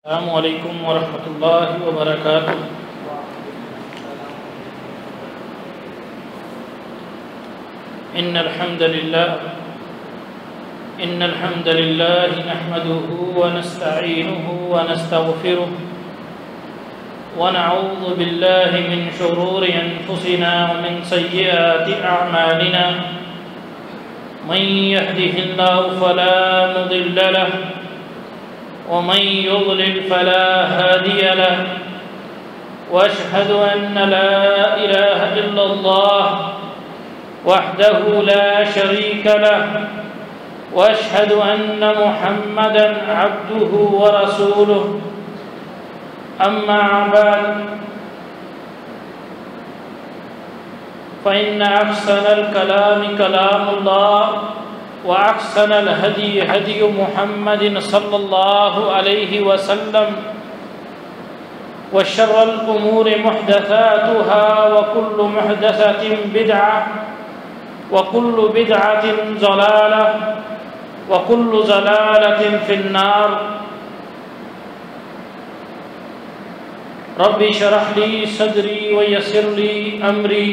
السلام علیکم ورحمۃ اللہ وبرکاتہ۔ ان الحمد للہ نحمده ونستعینه ونستغفره ونعوذ باللہ من شرور انفسنا ومن سیئات اعمالنا من يهده الله فلا مضل له ومن يضلل فلا هادي له واشهد ان لا اله الا الله وحده لا شريك له واشهد ان محمدا عبده ورسوله اما بعد فان احسن الكلام كلام الله وأحسن الهدي هدي محمد صلى الله عليه وسلم وشر الأمور محدثاتها وكل محدثة بدعة وكل بدعة ضلالة وكل ضلالة في النار رب اشرح لي صدري ويسر لي أمري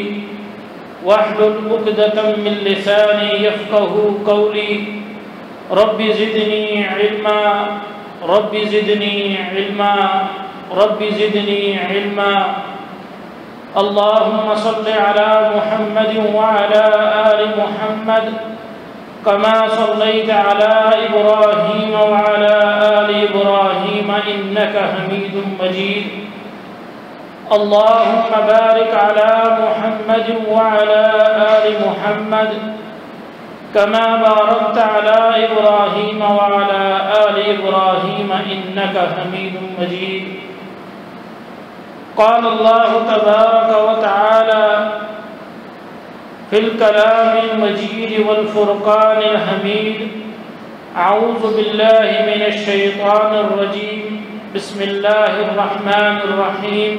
واحلل عقدة من لساني يفقهوا قولي رب زدني علما رب زدني علما رب زدني علما اللهم صل على محمد وعلى آل محمد كما صليت على إبراهيم وعلى آل إبراهيم إنك حميد مجيد اللهم بارك على محمد وعلى آل محمد كما باركت على إبراهيم وعلى آل إبراهيم إنك حميد مجيد قال الله تبارك وتعالى في الكلام المجيد والفرقان الحميد أعوذ بالله من الشيطان الرجيم بسم الله الرحمن الرحيم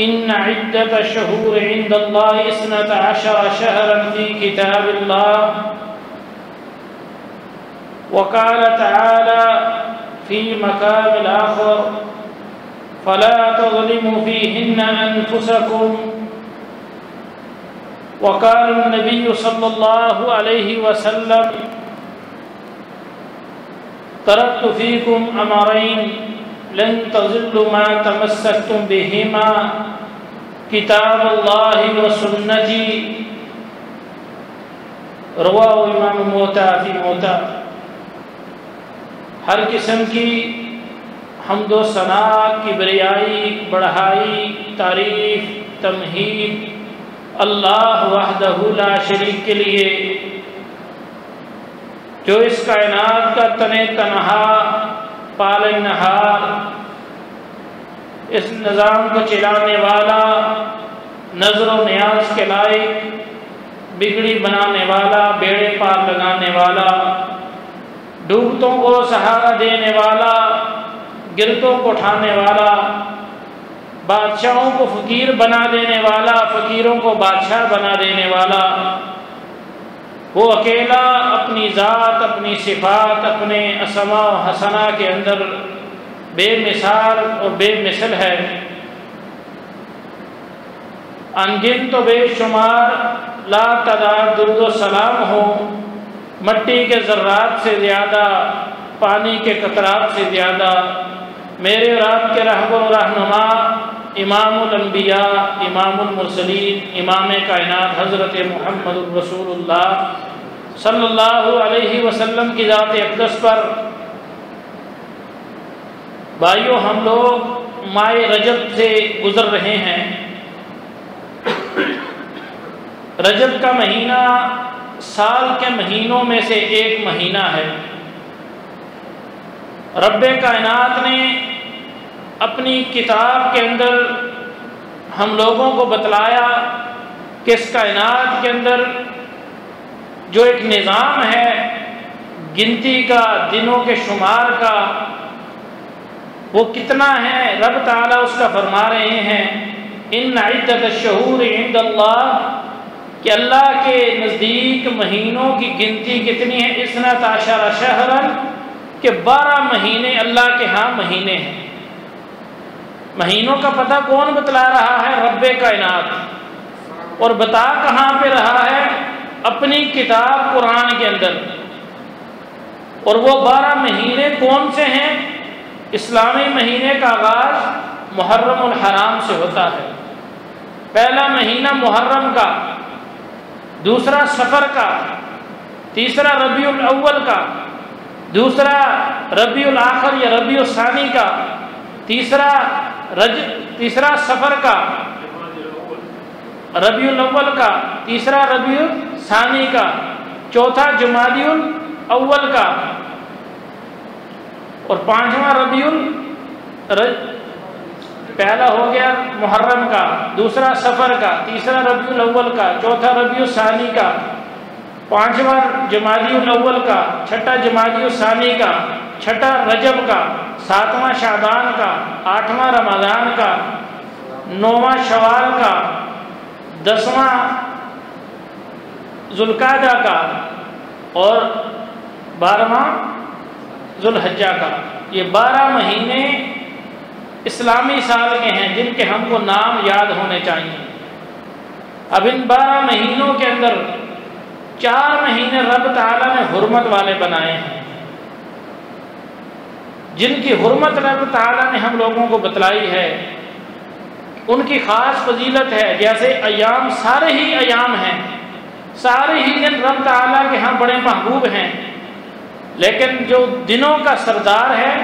إن عدة الشهور عند الله 12 شهرا في كتاب الله وقال تعالى في مقام الآخر فلا تظلموا فيهن أنفسكم وقال النبي صلى الله عليه وسلم تركت فيكم أمرين لن تضلوا ما تمسكتم بهما کتاب اللہ و سنتی رواہ امام موتا فی موتا۔ ہر قسم کی حمد و ثنا، کبریائی، بڑھائی، تعریف، تمہید اللہ وحدہ لا شریک کے لیے، جو اس کائنات کا تن تنہا پالنہار، اس نظام کو چلانے والا، نظر و نیاز کے لائق، بگڑی بنانے والا، بیڑے پار لگانے والا، ڈوبتوں کو سہارا دینے والا، گرتوں کو اٹھانے والا، بادشاہوں کو فقیر بنا دینے والا، فقیروں کو بادشاہ بنا دینے والا، وہ اکیلا اپنی ذات، اپنی صفات، اپنے اسماء و حسنہ کے اندر بے مثال اور بے مثل ہے۔ انگن تو بے شمار لا تعداد درود و سلام ہو، مٹی کے ذرات سے زیادہ، پانی کے قطرات سے زیادہ، میرے اور آپ کے رہبر و رہنما امام الانبیاء، امام المرسلین، امام کائنات حضرت محمد الرسول اللہ صلی اللہ علیہ وسلم کی ذات اقدس پر۔ بھائیو، ہم لوگ ماہ رجب سے گزر رہے ہیں۔ رجب کا مہینہ سال کے مہینوں میں سے ایک مہینہ ہے۔ رب کائنات نے اپنی کتاب کے اندر ہم لوگوں کو بتلایا کہ اس کائنات کے اندر جو ایک نظام ہے گنتی کا، دنوں کے شمار کا، وہ کتنا ہے، رب تعالیٰ اس کا فرما رہے ہیں ان عدت الشہور عند اللہ، کہ اللہ کے نزدیک مہینوں کی گنتی کتنی ہے، 12 شہرا، کہ 12 مہینے اللہ کے ہاں مہینے ہیں۔ مہینوں کا پتہ کون بتلا رہا ہے؟ رب کائنات۔ اور بتا کہاں پہ رہا ہے؟ اپنی کتاب قرآن کے اندر۔ اور وہ 12 مہینے کون سے ہیں؟ اسلامی مہینے کا آغاز محرم الحرام سے ہوتا ہے۔ پہلا مہینہ محرم کا، دوسرا صفر کا، تیسرا ربیع الاول کا، دوسرا ربیع الاخر یا ربیع الثانی کا، تیسرا صفر کا، ربیع الاول کا، تیسرا ربیع الثانی کا، چوتھا جمادی الاول کا، اور پانچواں پہلا ہو گیا محرم کا، دوسرا صفر کا، تیسرا ربیع الاول کا، چوتھا ربیع الثانی کا، پانچواں جمادی الاول کا، چھٹا جمادی الثانی کا، چھٹا رجب کا، ساتواں شعبان کا، آٹھواں رمضان کا، نواں شوال کا، 10واں ذوالقعدہ کا، اور 12واں ذوالحجہ کا۔ یہ 12 مہینے اسلامی سال کے ہیں جن کے ہم کو نام یاد ہونے چاہیے۔ اب ان 12 مہینوں کے اندر 4 مہینے رب تعالیٰ نے حرمت والے بنائے ہیں، جن کی حرمت رب تعالیٰ نے ہم لوگوں کو بتلائی ہے۔ ان کی خاص فضیلت ہے، جیسے ایام سارے ہی ایام ہیں، سارے ہی دن رب تعالیٰ کے ہاں بڑے محبوب ہیں، لیکن جو دنوں کا سردار ہے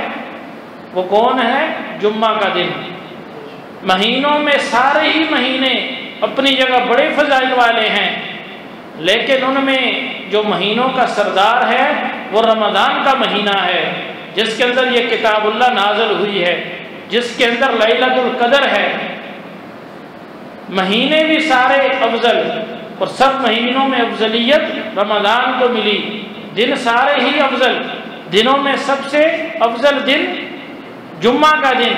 وہ کون ہے؟ جمعہ کا دن۔ مہینوں میں سارے ہی مہینے اپنی جگہ بڑے فضائل والے ہیں، لیکن ان میں جو مہینوں کا سردار ہے وہ رمضان کا مہینہ ہے، جس کے اندر یہ کتاب اللہ نازل ہوئی ہے، جس کے اندر لیلۃ القدر ہے۔ مہینے بھی سارے افضل، اور سب مہینوں میں افضلیت رمضان کو ملی۔ دن سارے ہی افضل، دنوں میں سب سے افضل دن جمعہ کا دن۔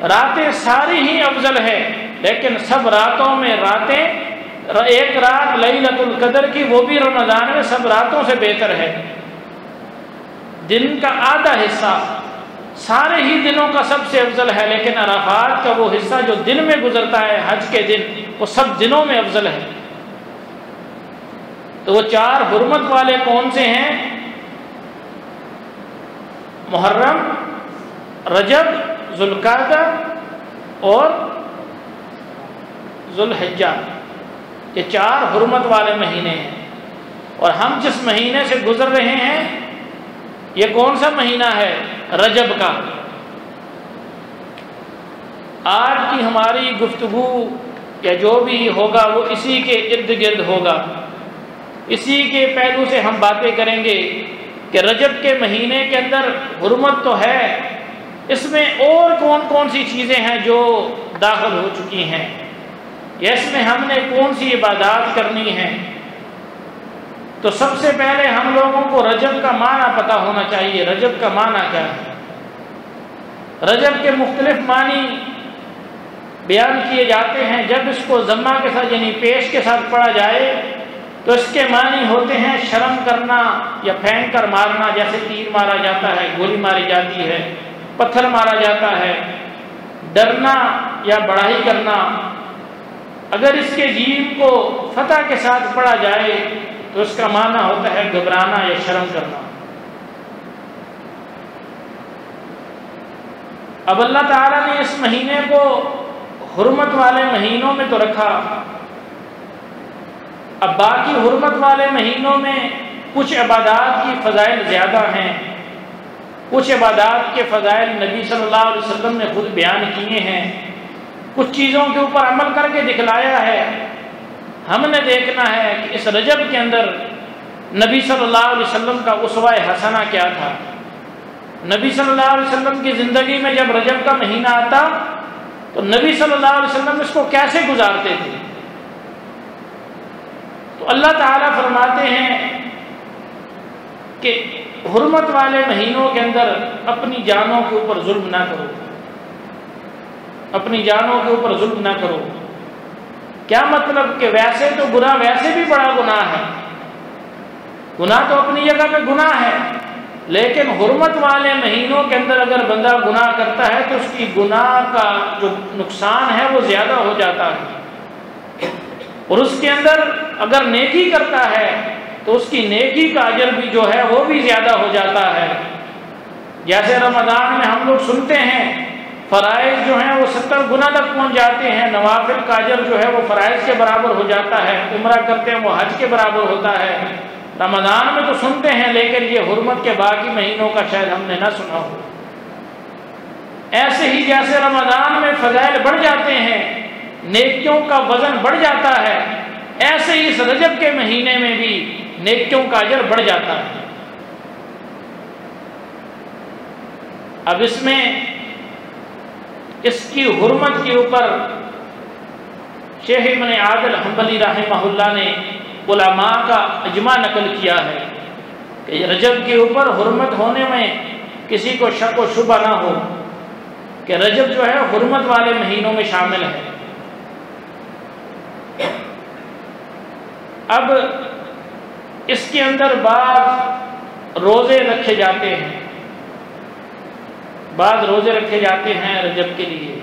راتیں ساری ہی افضل ہے، لیکن سب راتوں میں ایک رات لیلۃ القدر کی، وہ بھی رمضان میں سب راتوں سے بہتر ہے۔ دن کا آدھا حصہ سارے ہی دنوں کا سب سے افضل ہے، لیکن عرفات کا وہ حصہ جو دن میں گزرتا ہے حج کے دن، وہ سب دنوں میں افضل ہے۔ تو وہ 4 حرمت والے کون سے ہیں؟ محرم، رجب، ذوالقعدہ اور ذوالحجہ، یہ 4 حرمت والے مہینے ہیں۔ اور ہم جس مہینے سے گزر رہے ہیں یہ کون سا مہینہ ہے؟ رجب کا۔ آج کی ہماری گفتگو یا جو بھی ہوگا وہ اسی کے ارد گرد ہوگا، اسی کے پہلو سے ہم باتیں کریں گے کہ رجب کے مہینے کے اندر حرمت تو ہے، اس میں اور کون کون سی چیزیں ہیں جو داخل ہو چکی ہیں، یا اس میں ہم نے کون سی عبادات کرنی ہیں۔ تو سب سے پہلے ہم لوگوں کو رجب کا معنی پتہ ہونا چاہیے۔ رجب کا معنی کیا ہے؟ رجب کے مختلف معنی بیان کیے جاتے ہیں۔ جب اس کو ضمہ کے ساتھ یعنی پیش کے ساتھ پڑھا جائے تو اس کے معنی ہوتے ہیں شرم کرنا یا پھینک کر مارنا، جیسے تیر مارا جاتا ہے، گولی ماری جاتی ہے، پتھر مارا جاتا ہے، ڈرنا یا بڑائی کرنا۔ اگر اس کے جیم کو فتح کے ساتھ پڑھا جائے تو اس کا معنی ہوتا ہے گھبرانا یا شرم کرنا۔ اب اللہ تعالیٰ نے اس مہینے کو حرمت والے مہینوں میں تو رکھا، اب باقی حرمت والے مہینوں میں کچھ عبادات کی فضائل زیادہ ہیں، کچھ عبادات کے فضائل نبی صلی اللہ علیہ وسلم نے خود بیان کیے ہیں، کچھ چیزوں کے اوپر عمل کر کے دکھلایا ہے۔ ہم نے دیکھنا ہے کہ اس رجب کے اندر نبی صلی اللہ علیہ وسلم کا اسوہ حسنہ کیا تھا۔ نبی صلی اللہ علیہ وسلم کی زندگی میں جب رجب کا مہینہ آتا تو نبی صلی اللہ علیہ وسلم اس کو کیسے گزارتے تھے؟ تو اللہ تعالیٰ فرماتے ہیں کہ حرمت والے مہینوں کے اندر اپنی جانوں کے اوپر ظلم نہ کرو، اپنی جانوں کے اوپر ظلم نہ کرو۔ کیا مطلب کہ ویسے تو گناہ ویسے بھی بڑا گناہ ہے، گناہ تو اپنی جگہ پہ گناہ ہے، لیکن حرمت والے مہینوں کے اندر اگر بندہ گناہ کرتا ہے تو اس کی گناہ کا جو نقصان ہے وہ زیادہ ہو جاتا ہے، اور اس کے اندر اگر نیکی کرتا ہے تو اس کی نیکی کا اجر بھی جو ہے وہ بھی زیادہ ہو جاتا ہے۔ جیسے رمضان میں ہم لوگ سنتے ہیں فرائض جو ہیں وہ 70 گنا تک پہنچ جاتے ہیں، نوافل کا اجر جو ہے وہ فرائض کے برابر ہو جاتا ہے، عمرہ کرتے ہیں وہ حج کے برابر ہوتا ہے۔ رمضان میں تو سنتے ہیں لیکن یہ حرمت کے باقی مہینوں کا شاید ہم نے نہ سنا ہو۔ ایسے ہی جیسے رمضان میں فضائل بڑھ جاتے ہیں، نیکیوں کا وزن بڑھ جاتا ہے، ایسے ہی اس رجب کے مہینے میں بھی نیکیوں کا اجر بڑھ جاتا ہے۔ اب اس میں اس کی حرمت کے اوپر شیخ ابن عادل حنبلی رحمہ اللہ نے علماء کا اجماع نقل کیا ہے کہ رجب کے اوپر حرمت ہونے میں کسی کو شک و شبہ نہ ہو کہ رجب جو ہے حرمت والے مہینوں میں شامل ہے۔ اب اس کے اندر بعض روزے رکھے جاتے ہیں، بعض روزے رکھے جاتے ہیں رجب کے لیے۔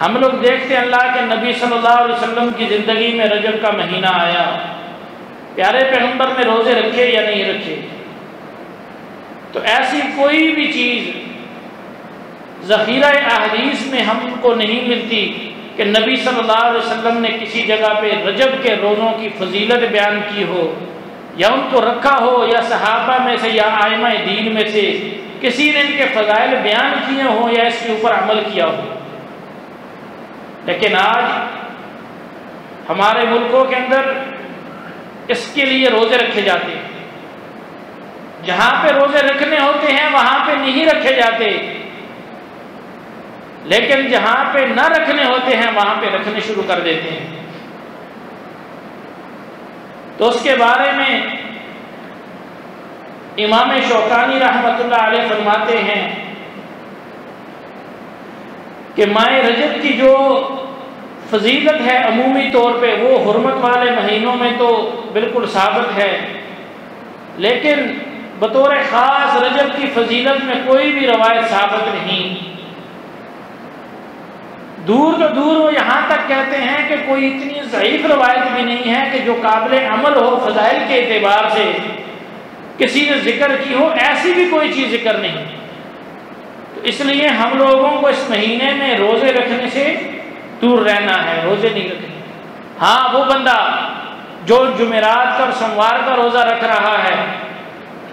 ہم لوگ دیکھتے ہیں اللہ کے نبی صلی اللہ علیہ وسلم کی زندگی میں رجب کا مہینہ آیا، پیارے پیغمبر نے روزے رکھے یا نہیں رکھے؟ تو ایسی کوئی بھی چیز ذخیرہ احادیث میں ہم کو نہیں ملتی کہ نبی صلی اللہ علیہ وسلم نے کسی جگہ پہ رجب کے روزوں کی فضیلت بیان کی ہو یا ان کو رکھا ہو، یا صحابہ میں سے یا ائمہ دین میں سے کسی نے ان کے فضائل بیان کیے ہوں یا اس کے اوپر عمل کیا ہو۔ لیکن آج ہمارے ملکوں کے اندر اس کے لیے روزے رکھے جاتے ہیں، جہاں پہ روزے رکھنے ہوتے ہیں وہاں پہ نہیں رکھے جاتے، لیکن جہاں پہ نہ رکھنے ہوتے ہیں وہاں پہ رکھنے شروع کر دیتے ہیں۔ تو اس کے بارے میں امام شوکانی رحمۃ اللہ علیہ فرماتے ہیں کہ ماہ رجب کی جو فضیلت ہے عمومی طور پہ وہ حرمت والے مہینوں میں تو بالکل ثابت ہے، لیکن بطور خاص رجب کی فضیلت میں کوئی بھی روایت ثابت نہیں۔ دور تو دور وہ یہاں تک کہتے ہیں کہ کوئی اتنی ضعیف روایت بھی نہیں ہے کہ جو قابل عمل ہو فضائل کے اعتبار سے کسی نے ذکر کی ہو، ایسی بھی کوئی چیز ذکر نہیں۔ تو اس لیے ہم لوگوں کو اس مہینے میں روزے رکھنے سے دور رہنا ہے، روزے نہیں رکھنے۔ ہاں وہ بندہ جو جمعرات کا اور سوموار کا روزہ رکھ رہا ہے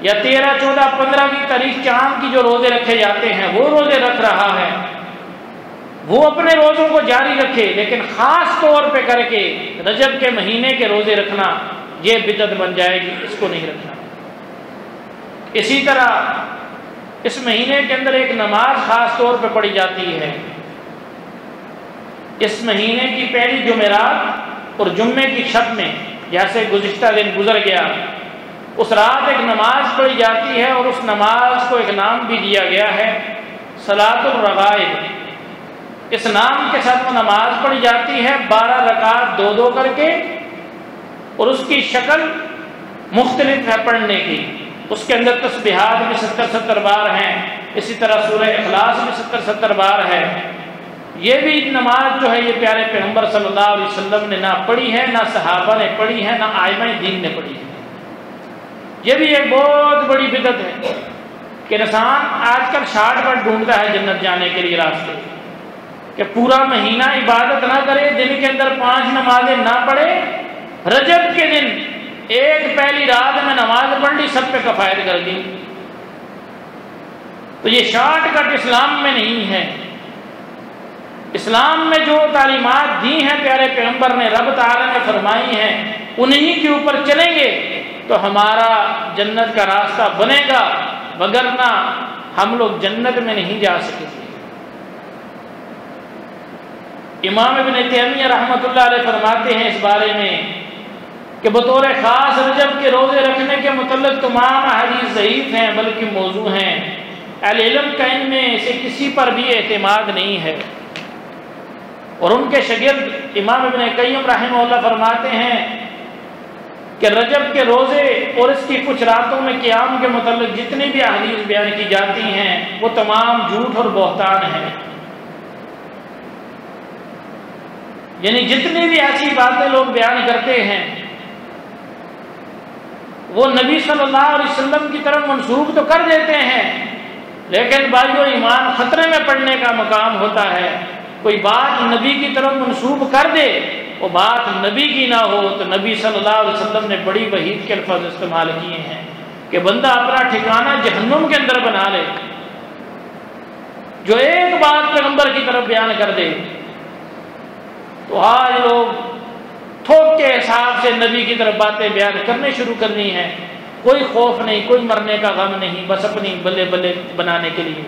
یا 13، 14، 15 کی تاریخ چاند کی جو روزے رکھے جاتے ہیں وہ روزے رکھ رہا ہے، وہ اپنے روزوں کو جاری رکھے، لیکن خاص طور پہ کر کے رجب کے مہینے کے روزے رکھنا یہ بدعت بن جائے گی، اس کو نہیں رکھنا۔ اسی طرح اس مہینے کے اندر ایک نماز خاص طور پہ پڑھی جاتی ہے۔ اس مہینے کی پہلی جمعرات اور جمعے کی شب میں، جیسے گزشتہ دن گزر گیا، اس رات ایک نماز پڑھی جاتی ہے اور اس نماز کو ایک نام بھی دیا گیا ہے صلاۃ الرغائب۔ اس نام کے ساتھ وہ نماز پڑھی جاتی ہے 12 رکعت 2 کر کے، اور اس کی شکل مختلف ہے پڑھنے کی۔ اس کے اندر تسبیحات بھی 70 بار ہیں، اسی طرح سورہ اخلاص بھی 70 بار ہے۔ یہ بھی نماز جو ہے یہ پیارے پیغمبر صلی اللہ علیہ وسلم نے نہ پڑھی ہے، نہ صحابہ نے پڑھی ہے، نہ ائمہ دین نے پڑھی ہے۔ یہ بھی ایک بہت بڑی بدعت ہے کہ انسان آج کل شارٹ کٹ ڈھونڈتا ہے جنت جانے کے لیے راستے، کہ پورا مہینہ عبادت نہ کرے، دن کے اندر 5 نمازیں نہ پڑھے، رجب کے دن ایک پہلی رات میں نماز پڑھ لی، سب پہ کفایت کر دی۔ تو یہ شارٹ کٹ اسلام میں نہیں ہے۔ اسلام میں جو تعلیمات دی ہیں پیارے پیغمبر نے، رب تعالی نے فرمائی ہیں، انہی کے اوپر چلیں گے تو ہمارا جنت کا راستہ بنے گا، وگرنہ ہم لوگ جنت میں نہیں جا سکیں گے۔ امام ابن تیمیہ رحمۃ اللہ علیہ فرماتے ہیں اس بارے میں کہ بطور خاص رجب کے روزے رکھنے کے متعلق تمام احادیث ضعیف ہیں بلکہ موضوع ہیں، اہل علم کا ان میں سے کسی پر بھی اعتماد نہیں ہے۔ اور ان کے شاگرد امام ابن قیم رحمہ اللہ فرماتے ہیں کہ رجب کے روزے اور اس کی کچھ راتوں میں قیام کے متعلق جتنی بھی احادیث بیان کی جاتی ہیں وہ تمام جھوٹ اور بہتان ہیں۔ یعنی جتنی بھی ایسی باتیں لوگ بیان کرتے ہیں وہ نبی صلی اللہ علیہ وسلم کی طرف منسوخ تو کر دیتے ہیں، لیکن بھائیو ایمان خطرے میں پڑنے کا مقام ہوتا ہے۔ کوئی بات نبی کی طرف منسوب کر دے، وہ بات نبی کی نہ ہو، تو نبی صلی اللہ علیہ وسلم نے بڑی وعید کے الفاظ استعمال کیے ہیں کہ بندہ اپنا ٹھکانہ جہنم کے اندر بنا لے جو ایک بات پیغمبر کی طرف بیان کر دے۔ تو آج لوگ تھوک کے حساب سے نبی کی طرف باتیں بیان کرنے شروع کرنی ہیں، کوئی خوف نہیں، کوئی مرنے کا غم نہیں، بس اپنی بلے بلے بنانے کے لیے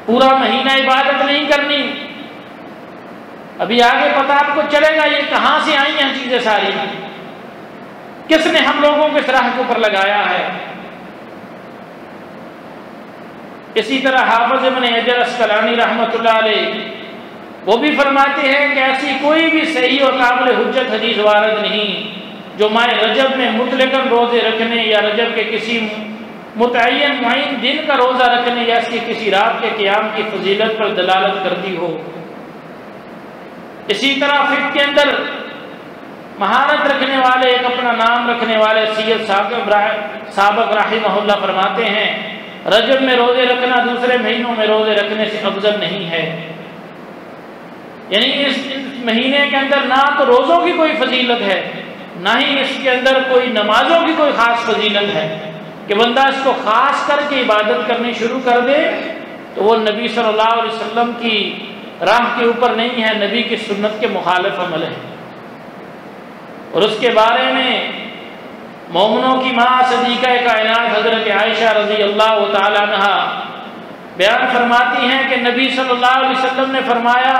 پورا مہینہ عبادت نہیں کرنی۔ ابھی آگے پتہ آپ کو چلے گا یہ کہاں سے آئی ہیں چیزیں ساری، کس نے ہم لوگوں کو اس راہ کے اوپر لگایا ہے۔ اسی طرح حافظ ابن حجر اسقلانی رحمۃ اللہ علیہ وہ بھی فرماتے ہیں کہ ایسی کوئی بھی صحیح اور قابل حجت حدیث وارد نہیں جو ماہ رجب میں مطلقاً روزے رکھنے یا رجب کے کسی متعین معین دن کا روزہ رکھنے یا اس کی کسی رات کے قیام کی فضیلت پر دلالت کرتی ہو۔ اسی طرح فقہ کے اندر مہارت رکھنے والے، ایک اپنا نام رکھنے والے سید سابق رحمہ اللہ فرماتے ہیں رجب میں روزے رکھنا دوسرے مہینوں میں روزے رکھنے سے افضل نہیں ہے۔ یعنی اس مہینے کے اندر نہ تو روزوں کی کوئی فضیلت ہے، نہ ہی اس کے اندر کوئی نمازوں کی کوئی خاص فضیلت ہے کہ بندہ اس کو خاص کر کے عبادت کرنی شروع کر دے تو وہ نبی صلی اللہ علیہ وسلم کی راہ کے اوپر نہیں ہے، نبی کی سنت کے مخالف عمل ہے۔ اور اس کے بارے میں مومنوں کی ماں صدیقہ کائنات حضرت عائشہ رضی اللہ تعالی عنہا بیان فرماتی ہیں کہ نبی صلی اللہ علیہ وسلم نے فرمایا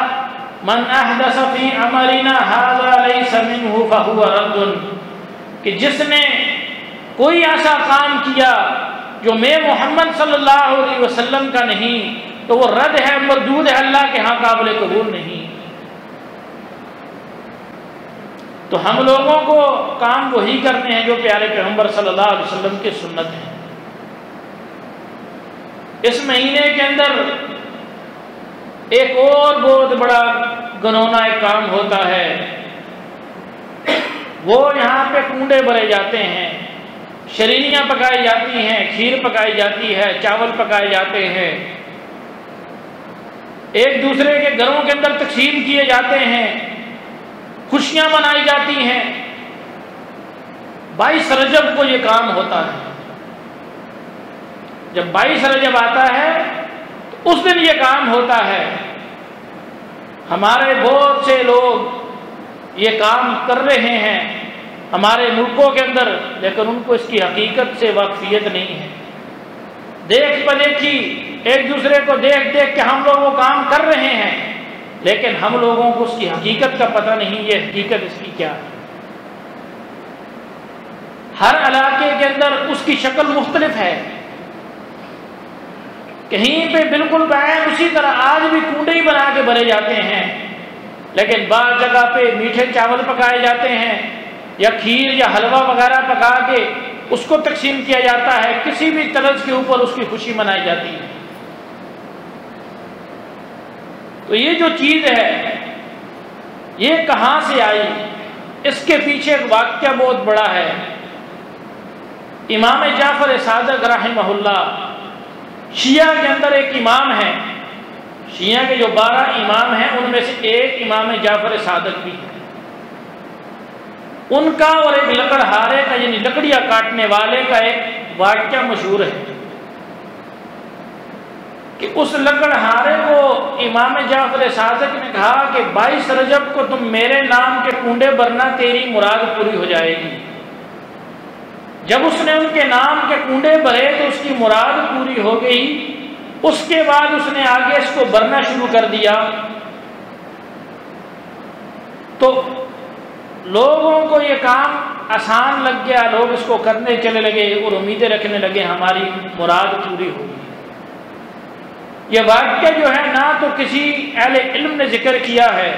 من احدث فی امرنا ھذا لیس منہ فہو رد، کہ جس نے کوئی ایسا کام کیا جو میں محمد صلی اللہ علیہ وسلم کا نہیں تو وہ رد ہے، مردود ہے، اللہ کے ہاں قابل قبول نہیں۔ تو ہم لوگوں کو کام وہی کرنے ہیں جو پیارے پیغمبر صلی اللہ علیہ وسلم کی سنت ہے۔ اس مہینے کے اندر ایک اور بہت بڑا گنونا ایک کام ہوتا ہے، وہ یہاں پہ کنڈے بھرے جاتے ہیں، شرینیاں پکائی جاتی ہیں، کھیر پکائی جاتی ہے، چاول پکائے جاتے ہیں، ایک دوسرے کے گھروں کے اندر تقسیم کیے جاتے ہیں، خوشیاں منائی جاتی ہیں۔ 22 رجب کو یہ کام ہوتا ہے۔ جب 22 رجب آتا ہے تو اس دن یہ کام ہوتا ہے۔ ہمارے بہت سے لوگ یہ کام کر رہے ہیں ہمارے ملکوں کے اندر، لیکن ان کو اس کی حقیقت سے واقفیت نہیں ہے۔ دیکھ پدیکھی ایک دوسرے کو دیکھ دیکھ کے ہم لوگ وہ کام کر رہے ہیں، لیکن ہم لوگوں کو اس کی حقیقت کا پتہ نہیں، یہ حقیقت اس کی کیا ہے۔ ہر علاقے کے اندر اس کی شکل مختلف ہے، کہیں پہ بالکل بعین اسی طرح آج بھی کنڈے ہی بنا کے بھرے جاتے ہیں، لیکن بعض جگہ پہ میٹھے چاول پکائے جاتے ہیں یا کھیر یا حلوہ وغیرہ پکا کے اس کو تقسیم کیا جاتا ہے، کسی بھی طرز کے اوپر اس کی خوشی منائی جاتی ہے۔ تو یہ جو چیز ہے یہ کہاں سے آئی؟ اس کے پیچھے ایک واقعہ بہت بڑا ہے۔ امام جعفر صادق رحمہ اللہ شیعہ کے اندر ایک امام ہے، شیعہ کے جو 12 امام ہیں ان میں سے ایک امام جعفر صادق بھی ہے۔ ان کا اور ایک لکڑہارے کا یعنی لکڑیاں کاٹنے والے کا ایک واقعہ مشہور ہے کہ اس لکڑہارے کو امام جعفر صادق نے کہا کہ 22 رجب کو تم میرے نام کے کنڈے بھرنا، تیری مراد پوری ہو جائے گی۔ جب اس نے ان کے نام کے کنڈے بھرے تو اس کی مراد پوری ہو گئی۔ اس کے بعد اس نے آگے اس کو بھرنا شروع کر دیا تو لوگوں کو یہ کام آسان لگ گیا، لوگ اس کو کرنے چلے لگے اور امیدیں رکھنے لگے ہماری مراد پوری ہوگی۔ یہ واقعہ جو ہے نہ تو کسی اہل علم نے ذکر کیا ہے،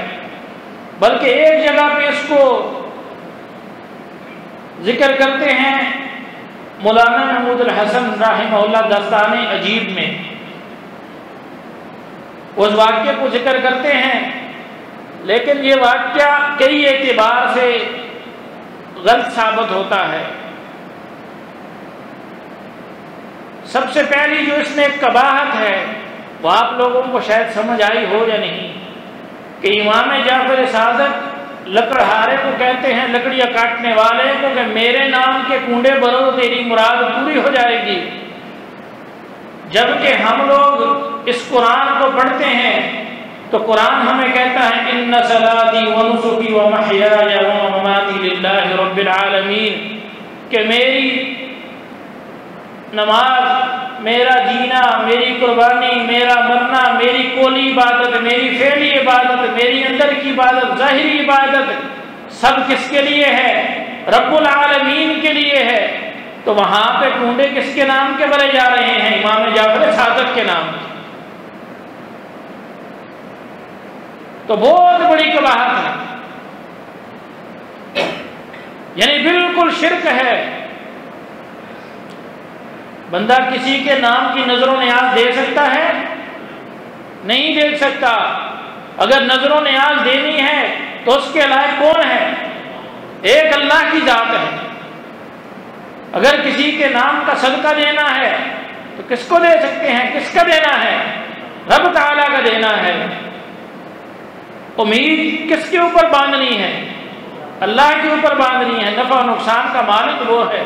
بلکہ ایک جگہ پہ اس کو ذکر کرتے ہیں مولانا محمود الحسن رحمہ اللہ داستان عجیب میں، اس واقعے کو ذکر کرتے ہیں، لیکن یہ واقعہ کئی اعتبار سے غلط ثابت ہوتا ہے۔ سب سے پہلی جو اس میں ایک قباحت ہے وہ آپ لوگوں کو شاید سمجھ آئی ہو یا نہیں، کہ امام جعفر صادق لکڑہارے کو کہتے ہیں، لکڑیاں کاٹنے والے کو، کہ میرے نام کے کنڈے بھرو تو تیری مراد پوری ہو جائے گی، جبکہ ہم لوگ اس قرآن کو پڑھتے ہیں تو قرآن ہمیں کہتا ہے ان صلاتی ونسکی ومحیای ومماتی للہ رب العالمین، کہ میری نماز، میرا جینا، میری قربانی، میرا مرنا، میری قولی عبادت، میری فعلی عبادت، میری اندر کی عبادت، ظاہری عبادت، سب کس کے لیے ہے؟ رب العالمین کے لیے ہے۔ تو وہاں پہ کنڈے کس کے نام کے بھرے جا رہے ہیں؟ امام جعفر صادق کے نام۔ تو بہت بڑی قباحت ہے، یعنی بالکل شرک ہے۔ بندہ کسی کے نام کی نظر و نیاز دے سکتا ہے؟ نہیں دے سکتا۔ اگر نظر و نیاز دینی ہے تو اس کے لائق کون ہے؟ ایک اللہ کی ذات ہے۔ اگر کسی کے نام کا صدقہ دینا ہے تو کس کو دے سکتے ہیں؟ کس کا دینا ہے؟ رب تعالیٰ کا دینا ہے۔ امید کس کے اوپر باندھنی ہے؟ اللہ کے اوپر باندھنی ہے۔ نفع و نقصان کا مالک وہ ہے۔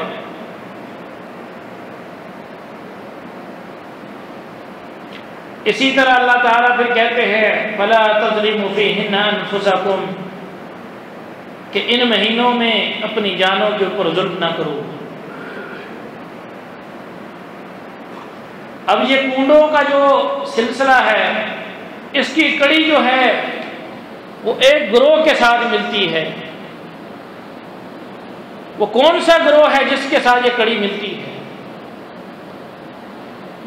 اسی طرح اللہ تعالیٰ پھر کہتے ہیں فَلَا تَظْلِمُوا فِيهِنَّ أَنفُسَكُمْ، کہ ان مہینوں میں اپنی جانوں کے اوپر ظلم نہ کرو۔ اب یہ کنڈوں کا جو سلسلہ ہے، اس کی کڑی جو ہے وہ ایک گروہ کے ساتھ ملتی ہے۔ وہ کون سا گروہ ہے جس کے ساتھ یہ کڑی ملتی ہے؟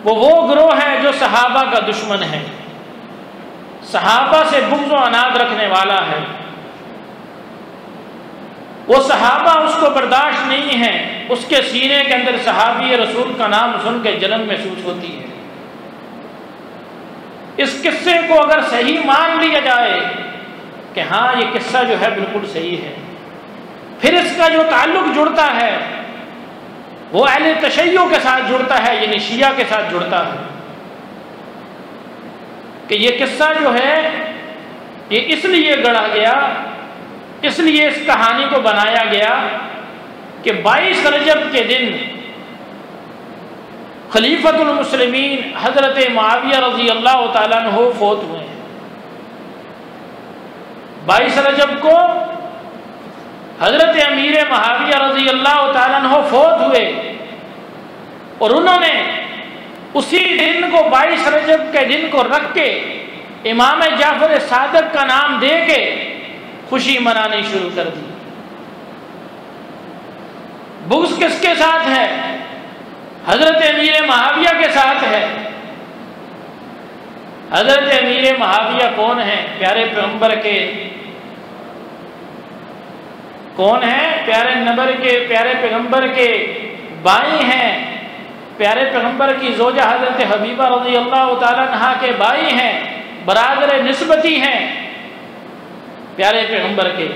وہ گروہ ہے جو صحابہ کا دشمن ہے، صحابہ سے بغض و عناد رکھنے والا ہے۔ وہ صحابہ اس کو برداشت نہیں ہے، اس کے سینے کے اندر صحابی رسول کا نام سن کے جلن محسوس ہوتی ہے۔ اس قصے کو اگر صحیح مان لیا جائے کہ ہاں یہ قصہ جو ہے بالکل صحیح ہے، پھر اس کا جو تعلق جڑتا ہے وہ اہل تشیع کے ساتھ جڑتا ہے، یعنی شیعہ کے ساتھ جڑتا ہے، کہ یہ قصہ جو ہے یہ اس لیے گڑھا گیا، اس لیے اس کہانی کو بنایا گیا کہ 22 رجب کے دن خلیفۃ المسلمین حضرت معاویہ رضی اللہ تعالیٰ عنہ فوت ہوئے ہیں۔ 22 رجب کو حضرت امیر معاویہ رضی اللہ تعالیٰ عنہ فوت ہوئے، اور انہوں نے اسی دن کو 22 رجب کے دن کو رکھ کے امام جعفر صادق کا نام دے کے خوشی منانی شروع کر دی۔ بغض کس کے ساتھ ہے؟ حضرت امیر معاویہ کے ساتھ ہے۔ حضرت امیر معاویہ کون ہیں؟ پیارے پیغمبر کے کون ہیں؟ پیارے پیغمبر کے بھائی ہیں، پیارے پیغمبر کی زوجہ حضرت حبیبہ رضی اللہ تعالیٰ عنہا کے بھائی ہیں، برادر نسبتی ہیں پیارے پیغمبر کے۔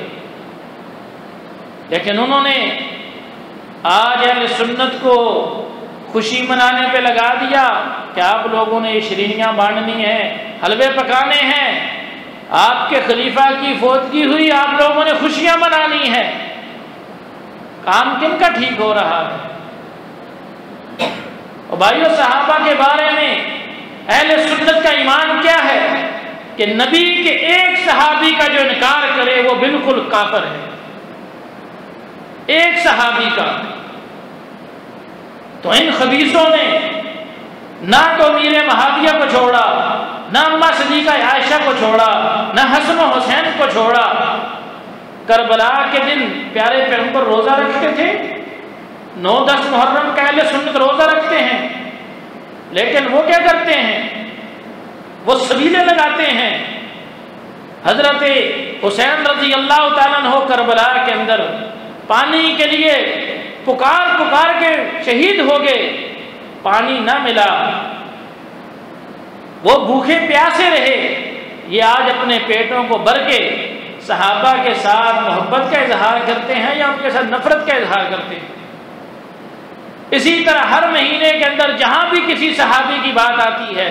لیکن انہوں نے آج اہل سنت کو خوشی منانے پہ لگا دیا کہ آپ لوگوں نے یہ شیرینیاں بانٹنی ہیں، حلوے پکانے ہیں، آپ کے خلیفہ کی فوتگی ہوئی، آپ لوگوں نے خوشیاں منانی ہیں۔ کام کن کا ٹھیک ہو رہا ہے؟ اور بھائیو، صحابہ کے بارے میں اہل سنت کا ایمان کیا ہے کہ نبی کے ایک صحابی کا جو انکار کرے وہ بالکل کافر ہے، ایک صحابی کا۔ تو ان خبیثوں نے نہ تو امیر معاویہ کو چھوڑا، نہ اماں صدیقہ عائشہ کو چھوڑا، نہ حسن و حسین کو چھوڑا۔ کربلا کے دن پیارے پیغمبر روزہ رکھتے تھے، 9-10 محرم کا اہل سنت روزہ رکھتے ہیں، لیکن وہ کیا کرتے ہیں؟ وہ سبیلیں لگاتے ہیں۔ حضرت حسین رضی اللہ تعالیٰ عنہ کربلا کے اندر پانی کے لیے پکار پکار کے شہید ہو گئے، پانی نہ ملا، وہ بھوکے پیاسے رہے، یہ آج اپنے پیٹوں کو بھر کے صحابہ کے ساتھ محبت کا اظہار کرتے ہیں یا ان کے ساتھ نفرت کا اظہار کرتے ہیں؟ اسی طرح ہر مہینے کے اندر جہاں بھی کسی صحابی کی بات آتی ہے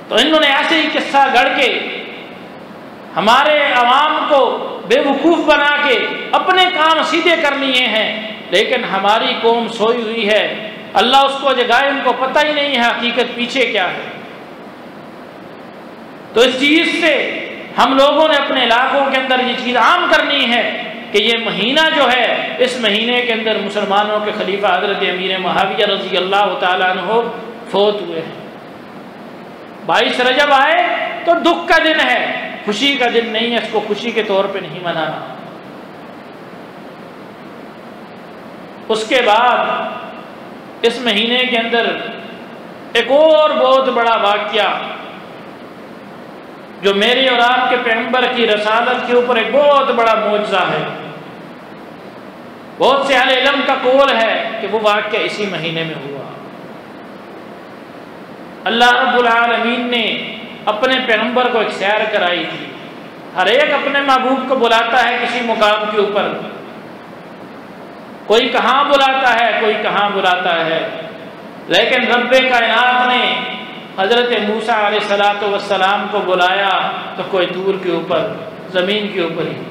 تو انہوں نے ایسے ہی قصہ گڑھ کے ہمارے عوام کو بے وقوف بنا کے اپنے کام سیدھے کر لیے ہیں، لیکن ہماری قوم سوئی ہوئی ہے، اللہ اس کو جگائے، ان کو پتہ ہی نہیں ہے حقیقت پیچھے کیا ہے۔ تو اس چیز سے ہم لوگوں نے اپنے علاقوں کے اندر یہ چیز عام کرنی ہے کہ یہ مہینہ جو ہے، اس مہینے کے اندر مسلمانوں کے خلیفہ حضرت امیر معاویہ رضی اللہ تعالیٰ عنہ فوت ہوئے ہیں۔ 22 رجب آئے تو دکھ کا دن ہے، خوشی کا دن نہیں ہے، اس کو خوشی کے طور پہ نہیں منانا۔ اس کے بعد اس مہینے کے اندر ایک اور بہت بڑا واقعہ جو میرے اور آپ کے پیغمبر کی رسالت کے اوپر ایک بہت بڑا معجزہ ہے، بہت سے اہل علم کا قول ہے کہ وہ واقعہ اسی مہینے میں ہوا۔ اللہ رب العالمین نے اپنے پیغمبر کو ایک سیر کرائی تھی۔ ہر ایک اپنے محبوب کو بلاتا ہے کسی مقام کے اوپر، کوئی کہاں بلاتا ہے، کوئی کہاں بلاتا ہے، لیکن رب کائنات نے حضرت موسیٰ علیہ السلام کو بلایا تو کوئی دور کے اوپر، زمین کے اوپر ہی،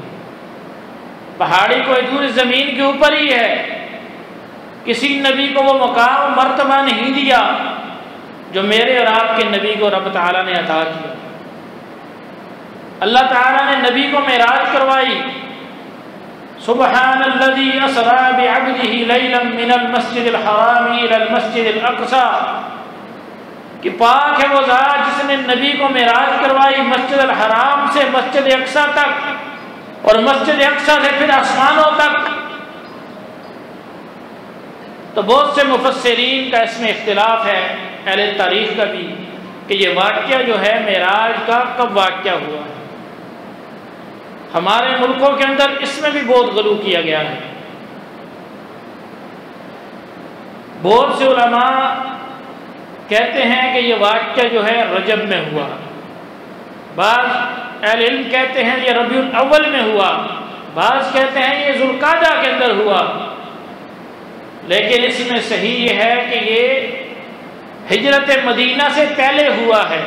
پہاڑی کوئی دور زمین کے اوپر ہی ہے۔ کسی نبی کو وہ مقام مرتبہ نہیں دیا جو میرے اور آپ کے نبی کو رب تعالیٰ نے عطا کیا۔ اللہ تعالیٰ نے نبی کو معراج کروائی، سبحان الذی اسری بعبدہ لیلا من المسجد الحرام الی المسجد الاقصی، کہ پاک ہے وہ ذات جس نے نبی کو معراج کروائی مسجد الحرام سے مسجد اقصی تک، اور مسجد اقصی سے پھر آسمانوں تک۔ تو بہت سے مفسرین کا اس میں اختلاف ہے، اہل تاریخ کا بھی، کہ یہ واقعہ جو ہے معراج کا کب واقعہ ہوا ہے۔ ہمارے ملکوں کے اندر اس میں بھی بہت غلو کیا گیا ہے۔ بہت سے علماء کہتے ہیں کہ یہ واقعہ جو ہے رجب میں ہوا، بعض اہل علم کہتے ہیں یہ ربیع الاول میں ہوا، بعض کہتے ہیں یہ ذوالقعدہ کے اندر ہوا، لیکن اس میں صحیح یہ ہے کہ یہ ہجرت مدینہ سے پہلے ہوا ہے،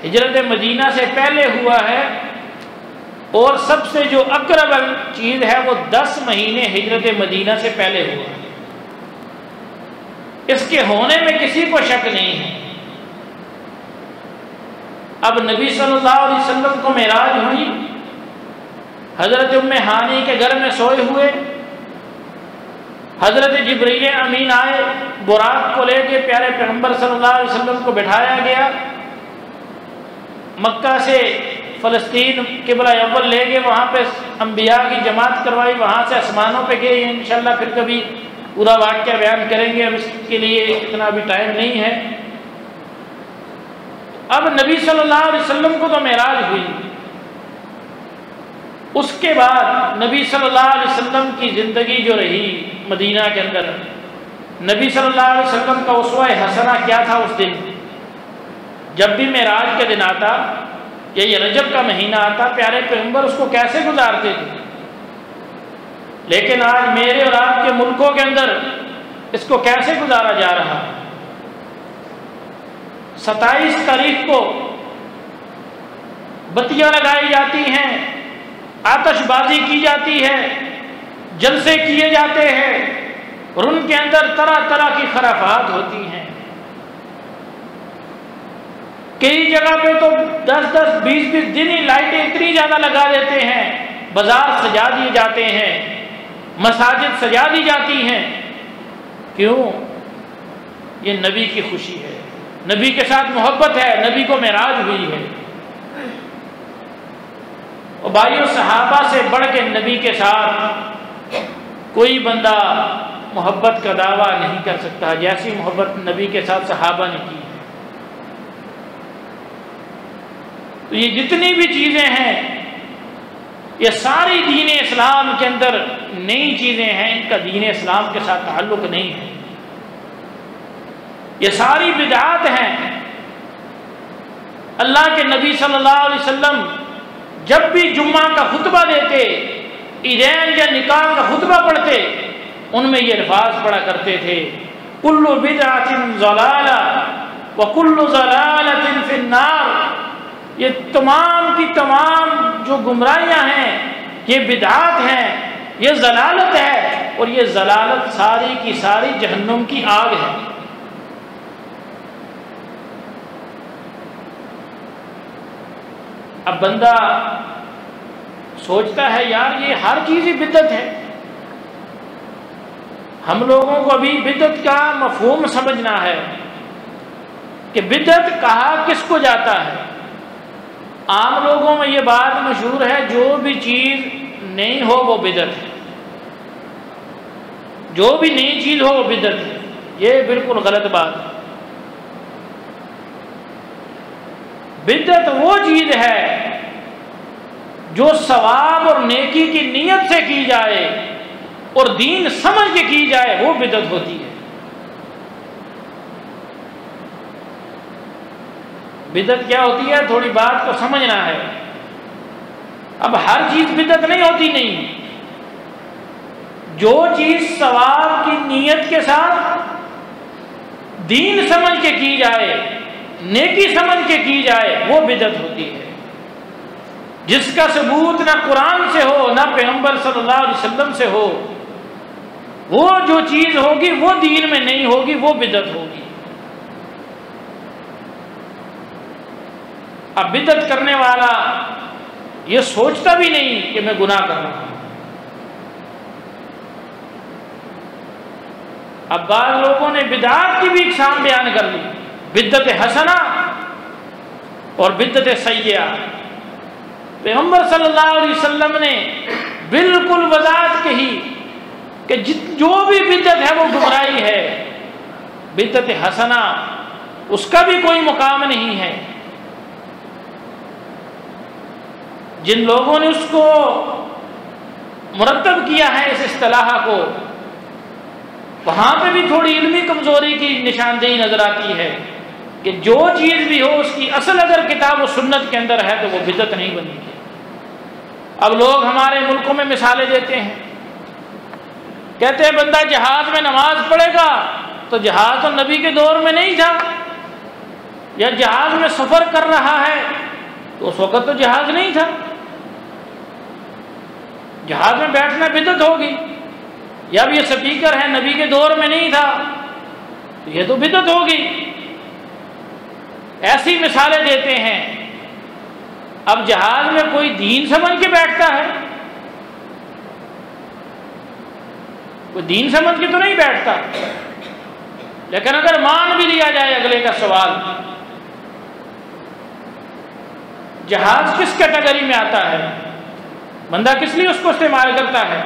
ہجرت مدینہ سے پہلے ہوا ہے، اور سب سے جو اقرب چیز ہے وہ 10 مہینے ہجرت مدینہ سے پہلے ہوا ہے۔ اس کے ہونے میں کسی کو شک نہیں ہے۔ اب نبی صلی اللہ علیہ وسلم کو معراج ہوئی، حضرت ام ہانی کے گھر میں سوئے ہوئے، حضرت جبرائیل امین آئے، براق کو لے کے پیارے پیغمبر صلی اللہ علیہ وسلم کو بٹھایا گیا، مکہ سے فلسطین قبلہ اول لے گئے، وہاں پہ انبیاء کی جماعت کروائی، وہاں سے آسمانوں پہ گئے۔ انشاءاللہ پھر کبھی پورا واقعہ بیان کریں گے، اب اس کے لیے اتنا بھی ٹائم نہیں ہے۔ اب نبی صلی اللہ علیہ وسلم کو تو معراج ہوئی، اس کے بعد نبی صلی اللہ علیہ وسلم کی زندگی جو رہی مدینہ کے اندر، نبی صلی اللہ علیہ وسلم کا اسوہ حسنہ کیا تھا اس دن؟ جب بھی معراج کا دن آتا یا یہ رجب کا مہینہ آتا، پیارے پیغمبر اس کو کیسے گزارتے تھے؟ لیکن آج میرے اور آپ کے ملکوں کے اندر اس کو کیسے گزارا جا رہا ہے؟ 27 تاریخ کو بتیاں لگائی جاتی ہیں، آتش بازی کی جاتی ہے، جلسے کیے جاتے ہیں، اور ان کے اندر طرح طرح کی خرافات ہوتی ہیں۔ کئی جگہ پہ تو 10-10 20-20 دن ہی لائٹیں اتنی زیادہ لگا دیتے ہیں، بازار سجا دیے جاتے ہیں، مساجد سجا دی جاتی ہیں۔ کیوں؟ یہ نبی کی خوشی ہے، نبی کے ساتھ محبت ہے، نبی کو معراج ہوئی ہے۔ اور بھائیو، صحابہ سے بڑھ کے نبی کے ساتھ کوئی بندہ محبت کا دعویٰ نہیں کر سکتا جیسی محبت نبی کے ساتھ صحابہ نے کی ہے۔ تو یہ جتنی بھی چیزیں ہیں یہ ساری دین اسلام کے اندر نئی چیزیں ہیں، ان کا دین اسلام کے ساتھ تعلق نہیں ہے، یہ ساری بدعات ہیں۔ اللہ کے نبی صلی اللہ علیہ وسلم جب بھی جمعہ کا خطبہ دیتے، عیدین یا نکاح کا خطبہ پڑھتے، ان میں یہ الفاظ پڑھا کرتے تھے، کل بدعۃ ضلالہ وکل ضلالۃ فی النار۔ یہ تمام کی تمام جو گمراہیاں ہیں یہ بدعات ہیں، یہ ضلالت ہے، اور یہ ضلالت ساری کی ساری جہنم کی آگ ہے۔ اب بندہ سوچتا ہے یار یہ ہر چیز ہی بدعت ہے۔ ہم لوگوں کو ابھی بدعت کا مفہوم سمجھنا ہے کہ بدعت کہا کس کو جاتا ہے۔ عام لوگوں میں یہ بات مشہور ہے، جو بھی چیز نہیں ہو وہ بدعت ہے، جو بھی نئی چیز ہو وہ بدعت ہے۔ یہ بالکل غلط بات ہے۔ بدعت وہ چیز ہے جو ثواب اور نیکی کی نیت سے کی جائے اور دین سمجھ کے کی جائے، وہ بدعت ہوتی ہے۔ بدعت کیا ہوتی ہے؟ تھوڑی بات کو سمجھنا ہے۔ اب ہر چیز بدعت نہیں ہوتی، نہیں، جو چیز ثواب کی نیت کے ساتھ دین سمجھ کے کی جائے، نیکی سمجھ کے کی جائے، وہ بدعت ہوتی ہے۔ جس کا ثبوت نہ قرآن سے ہو نہ پیغمبر صلی اللہ علیہ وسلم سے ہو، وہ جو چیز ہوگی وہ دین میں نہیں ہوگی، وہ بدعت ہوگی۔ اب بدعت کرنے والا یہ سوچتا بھی نہیں کہ میں گناہ کر رہا ہوں۔ اب بعض لوگوں نے بدعات کی بھی اقسام بیان کر لی، بدعت حسنہ اور بدعت سیئہ۔ پیغمبر صلی اللہ علیہ وسلم نے بالکل وضاحت کہی کہ جو بھی بدعت ہے وہ گمراہی ہے۔ بدعت حسنہ اس کا بھی کوئی مقام نہیں ہے۔ جن لوگوں نے اس کو مرتب کیا ہے اس اصطلاح کو، وہاں پہ بھی تھوڑی علمی کمزوری کی نشاندہی نظر آتی ہے کہ جو چیز بھی ہو اس کی اصل اگر کتاب و سنت کے اندر ہے تو وہ بدعت نہیں بنے گی۔ اب لوگ ہمارے ملکوں میں مثالیں دیتے ہیں، کہتے ہیں بندہ جہاز میں نماز پڑھے گا تو جہاز تو نبی کے دور میں نہیں تھا، یا جہاز میں سفر کر رہا ہے تو اس وقت تو جہاز نہیں تھا، جہاز میں بیٹھنا بدعت ہوگی، یا اب یہ سپیکر ہے نبی کے دور میں نہیں تھا تو یہ تو بدعت ہوگی۔ ایسی مثالیں دیتے ہیں۔ اب جہاز میں کوئی دین سمجھ کے بیٹھتا ہے؟ کوئی دین سمجھ کے تو نہیں بیٹھتا۔ لیکن اگر مان بھی لیا جائے اگلے کا سوال، جہاز کس کیٹیگری میں آتا ہے؟ بندہ کس لیے اس کو استعمال کرتا ہے؟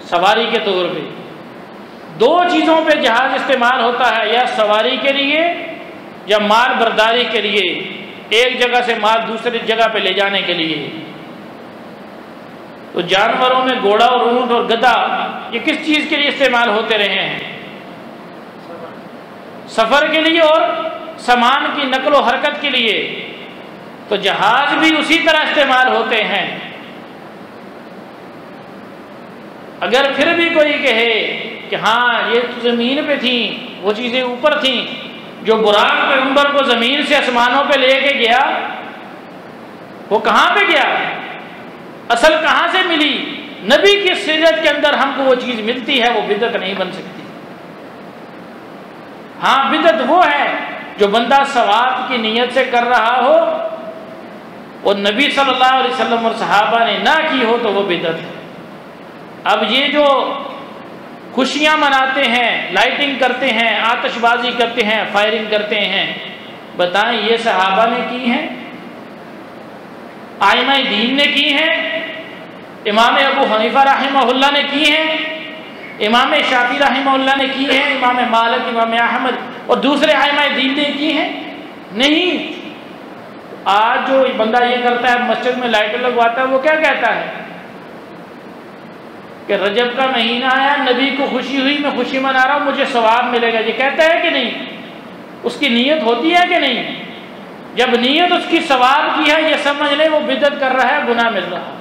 سواری کے طور پہ۔ دو چیزوں پہ جہاز استعمال ہوتا ہے، یا سواری کے لیے یا مال برداری کے لیے، ایک جگہ سے مال دوسری جگہ پہ لے جانے کے لیے۔ تو جانوروں میں گھوڑا اور اونٹ اور گدھا یہ کس چیز کے لیے استعمال ہوتے رہے ہیں؟ سفر کے لیے اور سامان کی نقل و حرکت کے لیے۔ تو جہاز بھی اسی طرح استعمال ہوتے ہیں۔ اگر پھر بھی کوئی کہے کہ ہاں یہ تو زمین پہ تھیں، وہ چیزیں اوپر تھیں، جو براق پیغمبر کو زمین سے آسمانوں پہ لے کے گیا وہ کہاں پہ گیا؟ اصل کہاں سے ملی؟ نبی کی سیرت کے اندر ہم کو وہ چیز ملتی ہے، وہ بدعت نہیں بن سکتی۔ ہاں بدعت وہ ہے جو بندہ ثواب کی نیت سے کر رہا ہو اور نبی صلی اللہ علیہ وسلم اور صحابہ نے نہ کی ہو تو وہ بدعت ہے۔ اب یہ جو خوشیاں مناتے ہیں، لائٹنگ کرتے ہیں، آتش بازی کرتے ہیں، فائرنگ کرتے ہیں، بتائیں یہ صحابہ نے کی ہیں؟ آئمہ دین نے کی ہیں؟ امام ابو حنیفہ رحمہ اللہ نے کی ہیں؟ امام شافعی رحمہ اللہ نے کی ہیں؟ امام مالک، امام احمد اور دوسرے آئمہ دین نے کی ہیں؟ نہیں۔ آج جو بندہ یہ کرتا ہے، مسجد میں لائٹ لگواتا ہے، وہ کیا کہتا ہے؟ کہ رجب کا مہینہ آیا، نبی کو خوشی ہوئی، میں خوشی منا رہا ہوں، مجھے ثواب ملے گا، یہ کہتا ہے کہ نہیں؟ اس کی نیت ہوتی ہے کہ نہیں؟ جب نیت اس کی ثواب کی ہے، یہ سمجھ لیں وہ بدعت کر رہا ہے، گناہ مل رہا ہے۔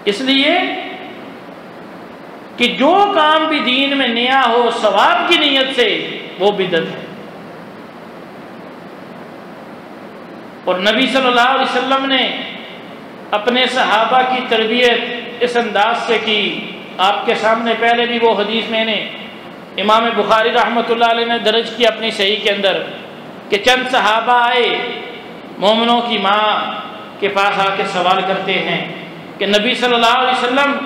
اس لیے کہ جو کام بھی دین میں نیا ہو ثواب کی نیت سے، وہ بدعت ہے۔ اور نبی صلی اللہ علیہ وسلم نے اپنے صحابہ کی تربیت اس انداز سے کی۔ آپ کے سامنے پہلے بھی وہ حدیث میں نے امام بخاری رحمۃ اللہ علیہ نے درج کی اپنی صحیح کے اندر کہ چند صحابہ آئے مومنوں کی ماں کے پاس آ کے سوال کرتے ہیں کہ نبی صلی اللہ علیہ وسلم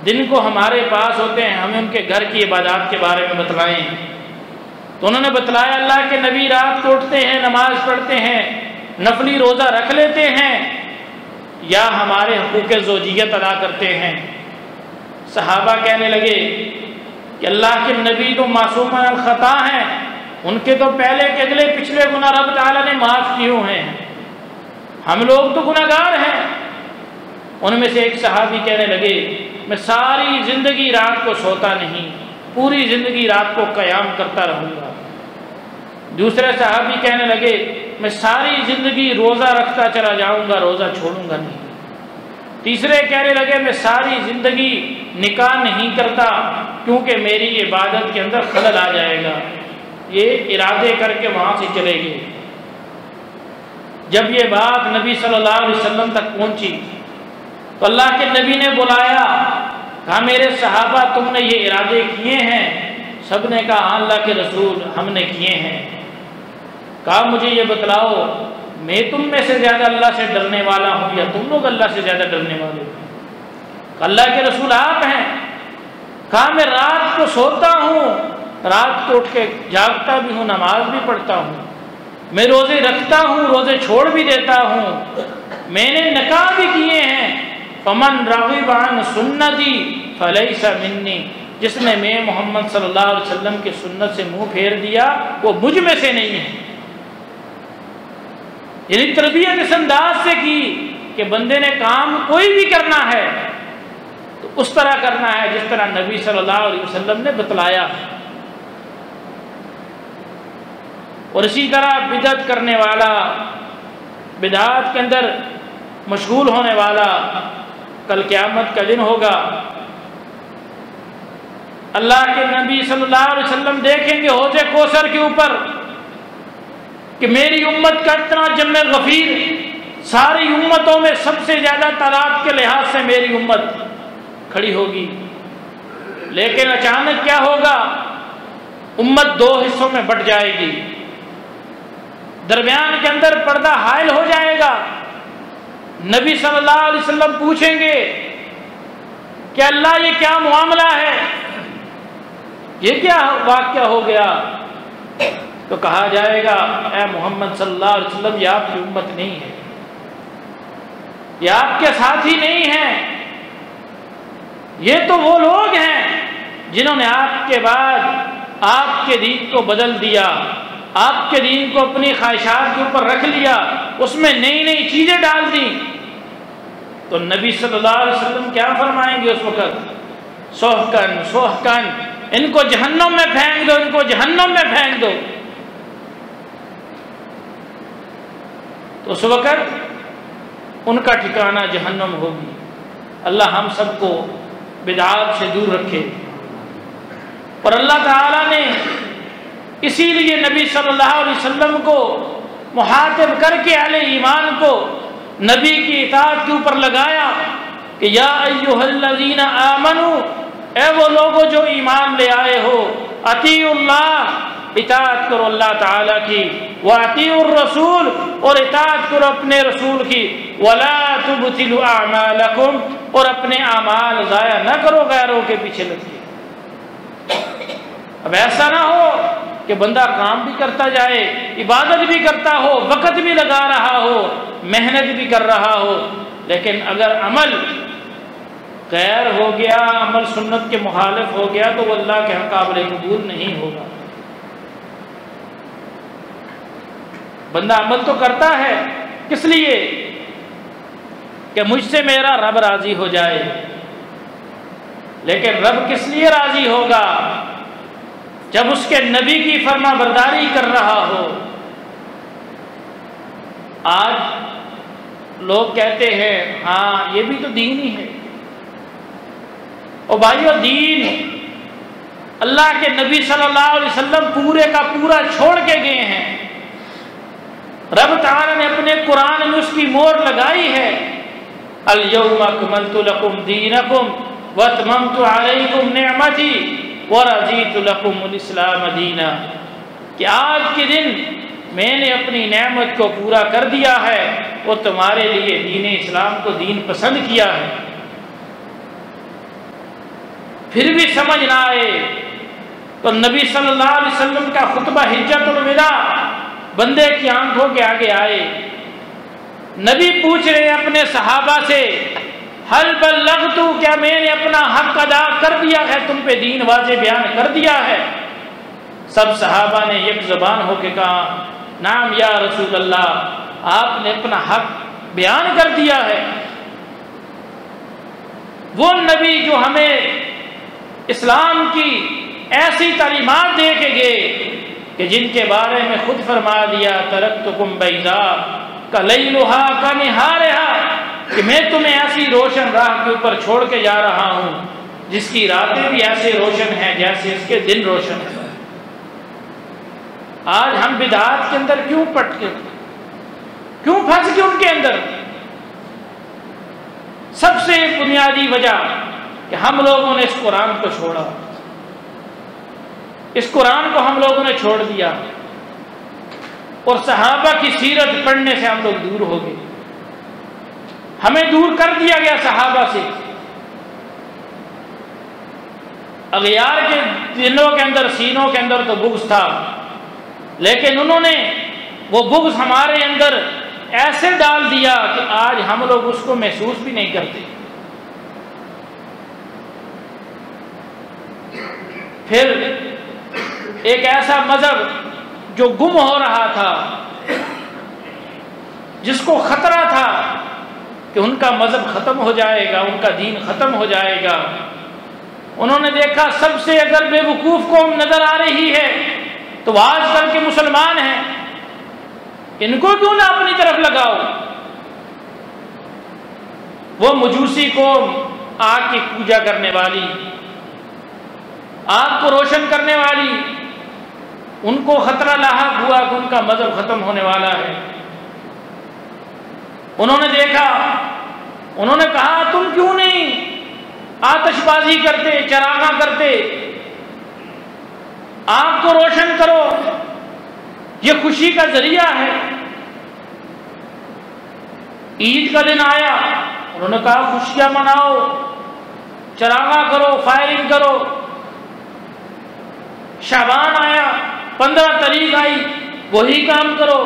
دن کو ہمارے پاس ہوتے ہیں، ہمیں ان کے گھر کی عبادات کے بارے میں بتلائیں۔ تو انہوں نے بتلایا اللہ کے نبی رات کو اٹھتے ہیں، نماز پڑھتے ہیں، نفلی روزہ رکھ لیتے ہیں، یا ہمارے حقوق زوجیت ادا کرتے ہیں۔ صحابہ کہنے لگے کہ اللہ کے نبی تو معصوم الخطا ہیں، ان کے تو پہلے کے اگلے پچھلے گناہ رب تعالیٰ نے معاف کیے ہیں، ہم لوگ تو گناہ گار ہیں۔ ان میں سے ایک صحابی کہنے لگے میں ساری زندگی رات کو سوتا نہیں، پوری زندگی رات کو قیام کرتا رہوں گا۔ دوسرے صحابی کہنے لگے میں ساری زندگی روزہ رکھتا چلا جاؤں گا، روزہ چھوڑوں گا نہیں۔ تیسرے کہنے لگے میں ساری زندگی نکاح نہیں کرتا کیونکہ میری عبادت کے اندر خلل آ جائے گا۔ یہ ارادے کر کے وہاں سے چلے گئے۔ جب یہ بات نبی صلی اللہ علیہ وسلم تک پہنچی تو اللہ کے نبی نے بلایا، کہا میرے صحابہ تم نے یہ ارادے کیے ہیں؟ سب نے کہا ہاں اللہ کے رسول ہم نے کیے ہیں۔ کہا مجھے یہ بتلاؤ میں تم میں سے زیادہ اللہ سے ڈرنے والا ہوں یا تم لوگ اللہ سے زیادہ ڈرنے والے ہو؟ کہا اللہ کے رسول آپ ہیں۔ کہا میں رات کو سوتا ہوں، رات کو اٹھ کے جاگتا بھی ہوں، نماز بھی پڑھتا ہوں، میں روزے رکھتا ہوں، روزے چھوڑ بھی دیتا ہوں، میں نے نکاح بھی کیے ہیں۔ فمن رغب عن سنتی فلیس منی، جس نے میں محمد صلی اللہ علیہ وسلم کی سنت سے منہ پھیر دیا وہ مجھ میں سے نہیں ہے۔ یعنی تربیت اس انداز سے کی کہ بندے نے کام کوئی بھی کرنا ہے تو اس طرح کرنا ہے جس طرح نبی صلی اللہ علیہ وسلم نے بتلایا۔ اور اسی طرح بدعت کرنے والا، بدعات کے اندر مشغول ہونے والا، کل قیامت کا دن ہوگا، اللہ کے نبی صلی اللہ علیہ وسلم دیکھیں گے حوض کوثر کے اوپر کہ میری امت کا اتنا جم غفیر، ساری امتوں میں سب سے زیادہ تعداد کے لحاظ سے میری امت کھڑی ہوگی، لیکن اچانک کیا ہوگا؟ امت دو حصوں میں بٹ جائے گی، درمیان کے اندر پردہ حائل ہو جائے گا۔ نبی صلی اللہ علیہ وسلم پوچھیں گے کہ اللہ یہ کیا معاملہ ہے، یہ کیا واقعہ ہو گیا؟ تو کہا جائے گا اے محمد صلی اللہ علیہ وسلم یہ آپ کی امت نہیں ہے، یہ آپ کے ساتھی نہیں ہیں، یہ تو وہ لوگ ہیں جنہوں نے آپ کے بعد آپ کے دین کو بدل دیا، آپ کے دین کو اپنی خواہشات کے اوپر رکھ لیا، اس میں نئی نئی چیزیں ڈال دیں۔ تو نبی صلی اللہ علیہ وسلم کیا فرمائیں گے اس وقت؟ سحقن سحقن، ان کو جہنم میں پھینک دو، ان کو جہنم میں پھینک دو۔ تو اس وقت ان کا ٹھکانہ جہنم ہوگی۔ اللہ ہم سب کو بدعات سے دور رکھے۔ اور اللہ تعالیٰ نے اسی لیے نبی صلی اللہ علیہ وسلم کو مخاطب کر کے اہل ایمان کو نبی کی اطاعت کے اوپر لگایا کہ یا ایھا الذین آمنوا، اے وہ لوگوں جو ایمان لے آئے ہو، اطیعوا اللہ، اطاعت کرو اللہ تعالیٰ کی، واطیعوا الرسول، اور اطاعت کرو اپنے رسول کی، ولا تبطلوا اعمالکم، اور اپنے اعمال ضائع نہ کرو غیروں کے پیچھے لگے۔ اب ایسا نہ ہو کہ بندہ کام بھی کرتا جائے، عبادت بھی کرتا ہو، وقت بھی لگا رہا ہو، محنت بھی کر رہا ہو، لیکن اگر عمل غیر ہو گیا، عمل سنت کے مخالف ہو گیا تو وہ اللہ کے ہاں قابل قبول نہیں ہوگا۔ بندہ عمل تو کرتا ہے، کس لیے؟ کہ مجھ سے میرا رب راضی ہو جائے، لیکن رب کس لیے راضی ہوگا؟ جب اس کے نبی کی فرما برداری کر رہا ہو۔ آج لوگ کہتے ہیں ہاں یہ بھی تو دین ہی ہے۔ اور بھائیو، دین اللہ کے نبی صلی اللہ علیہ وسلم پورے کا پورا چھوڑ کے گئے ہیں۔ رب تعالی نے اپنے قرآن میں اس کی مہر لگائی ہے، الیوم اکملت لکم دینکم واتممت علیکم نعمتی ورضیت لکم الاسلام دینا، کہ آج کے دن میں نے اپنی نعمت کو پورا کر دیا ہے اور تمہارے لیے دین اسلام کو دین پسند کیا ہے۔ پھر بھی سمجھ نہ آئے تو نبی صلی اللہ علیہ وسلم کا خطبہ حجت الوداع بندے کی آنکھوں کے آگے آئے۔ نبی پوچھ رہے ہیں اپنے صحابہ سے، حل بلغت، کیا میں نے اپنا حق ادا کر دیا ہے، تم پہ دین واضح بیان کر دیا ہے؟ سب صحابہ نے ایک زبان ہو کے کہا، نعم یا رسول اللہ، آپ نے اپنا حق بیان کر دیا ہے۔ وہ نبی جو ہمیں اسلام کی ایسی تعلیمات دے کے گئے کہ جن کے بارے میں خود فرما دیا، ترکتکم بیضاء کلیلھا کنہارھا، کہ میں تمہیں ایسی روشن راہ کے اوپر چھوڑ کے جا رہا ہوں جس کی راتیں بھی ایسے روشن ہیں جیسے اس کے دن روشن ہیں۔ آج ہم بدعات کے اندر کیوں پھنس گئے ان کے اندر؟ سب سے بنیادی وجہ کہ ہم لوگوں نے اس قرآن کو چھوڑا، اس قرآن کو ہم لوگوں نے چھوڑ دیا، اور صحابہ کی سیرت پڑھنے سے ہم لوگ دور ہو گئے، ہمیں دور کر دیا گیا صحابہ سے۔ اغیار کے دلوں کے اندر، سینوں کے اندر تو بغض تھا، لیکن انہوں نے وہ بغض ہمارے اندر ایسے ڈال دیا کہ آج ہم لوگ اس کو محسوس بھی نہیں کرتے۔ پھر ایک ایسا مذہب جو گم ہو رہا تھا، جس کو خطرہ تھا کہ ان کا مذہب ختم ہو جائے گا، ان کا دین ختم ہو جائے گا، انہوں نے دیکھا سب سے اگر بے وقوف قوم نظر آ رہی ہے تو آج کل کے مسلمان ہیں، ان کو کیوں نہ اپنی طرف لگاؤ۔ وہ مجوسی قوم، آگ کی پوجا کرنے والی، آگ کو روشن کرنے والی، ان کو خطرہ لاحق ہوا کہ ان کا مذہب ختم ہونے والا ہے۔ انہوں نے دیکھا، انہوں نے کہا تم کیوں نہیں آتش بازی کرتے، چراغاں کرتے، آگ کو روشن کرو، یہ خوشی کا ذریعہ ہے۔ عید کا دن آیا، انہوں نے کہا خوشیاں مناؤ، چراغاں کرو، فائرنگ کرو۔ شعبان آیا، 15 تاریخ آئی، وہی کام کرو۔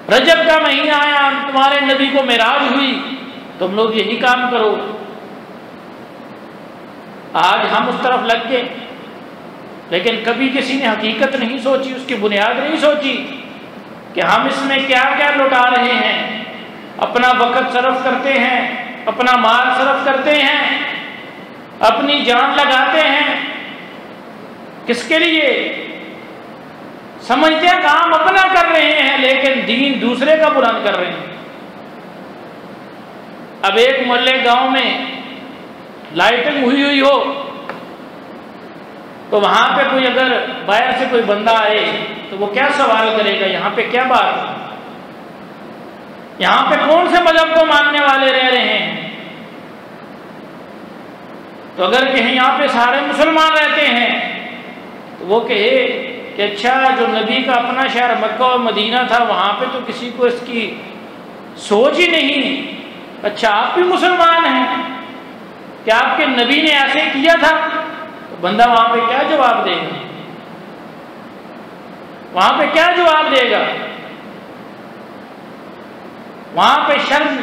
رجب کا مہینہ آیا، تمہارے نبی کو معراج ہوئی، تم لوگ یہی کام کرو۔ آج ہم اس طرف لگ گئے، لیکن کبھی کسی نے حقیقت نہیں سوچی، اس کی بنیاد نہیں سوچی کہ ہم اس میں کیا کیا لٹا رہے ہیں۔ اپنا وقت صرف کرتے ہیں، اپنا مال صرف کرتے ہیں، اپنی جان لگاتے ہیں، کس کے لیے؟ سمجھتے ہیں کام اپنا کر رہے ہیں لیکن دین دوسرے کا بلند کر رہے ہیں۔ اب ایک محلے گاؤں میں لائٹنگ ہوئی ہو تو وہاں پہ کوئی اگر باہر سے کوئی بندہ آئے تو وہ کیا سوال کرے گا، یہاں پہ کیا بات ہے، یہاں پہ کون سے مذہب کو ماننے والے رہ رہے ہیں؟ تو اگر کہیں یہاں پہ سارے مسلمان رہتے ہیں تو وہ کہے کہ اچھا، جو نبی کا اپنا شہر مکہ اور مدینہ تھا وہاں پہ تو کسی کو اس کی سوچ ہی نہیں، اچھا آپ بھی مسلمان ہیں، کہ آپ کے نبی نے ایسے کیا تھا؟ تو بندہ وہاں پہ کیا جواب دے گا؟ وہاں پہ کیا جواب دے گا؟ وہاں پہ شرم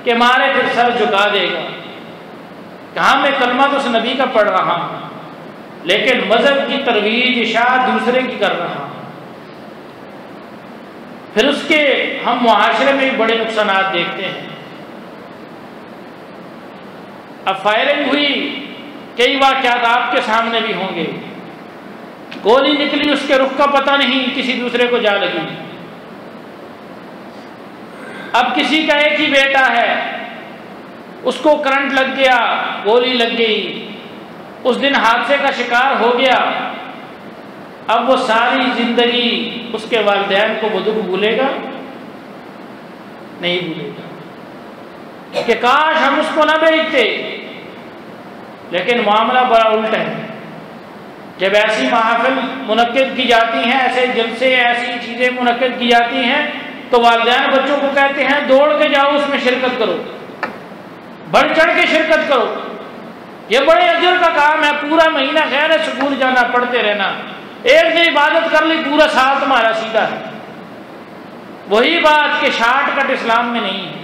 کے مارے پھر سر جھکا دے گا، کہاں میں کلمہ تو اس نبی کا پڑھ رہا ہوں لیکن مذہب کی ترویج اشاعت دوسرے کی کر رہا ہوں۔ پھر اس کے ہم معاشرے میں بھی بڑے نقصانات دیکھتے ہیں۔ اب فائرنگ ہوئی، کئی واقعات آپ کے سامنے بھی ہوں گے، گولی نکلی، اس کے رخ کا پتہ نہیں، کسی دوسرے کو جا لگی۔ اب کسی کا ایک ہی بیٹا ہے، اس کو کرنٹ لگ گیا، گولی لگ گئی، اس دن حادثے کا شکار ہو گیا۔ اب وہ ساری زندگی اس کے والدین کو وہ دکھ بھولے گا؟ نہیں بھولے گا کہ کاش ہم اس کو نہ بھیجتے۔ لیکن معاملہ بڑا الٹا ہے۔ جب ایسی محافل منعقد کی جاتی ہیں، ایسے جلسے، ایسی چیزیں منعقد کی جاتی ہیں، تو والدین بچوں کو کہتے ہیں دوڑ کے جاؤ، اس میں شرکت کرو، بڑھ چڑھ کے شرکت کرو، یہ بڑے اجر کا کام ہے، پورا مہینہ غیر سکول جانا، پڑھتے رہنا، ایک دن عبادت کر لی، پورا سال تمہارا سیدھا ہے۔ وہی بات کہ شارٹ کٹ اسلام میں نہیں ہے۔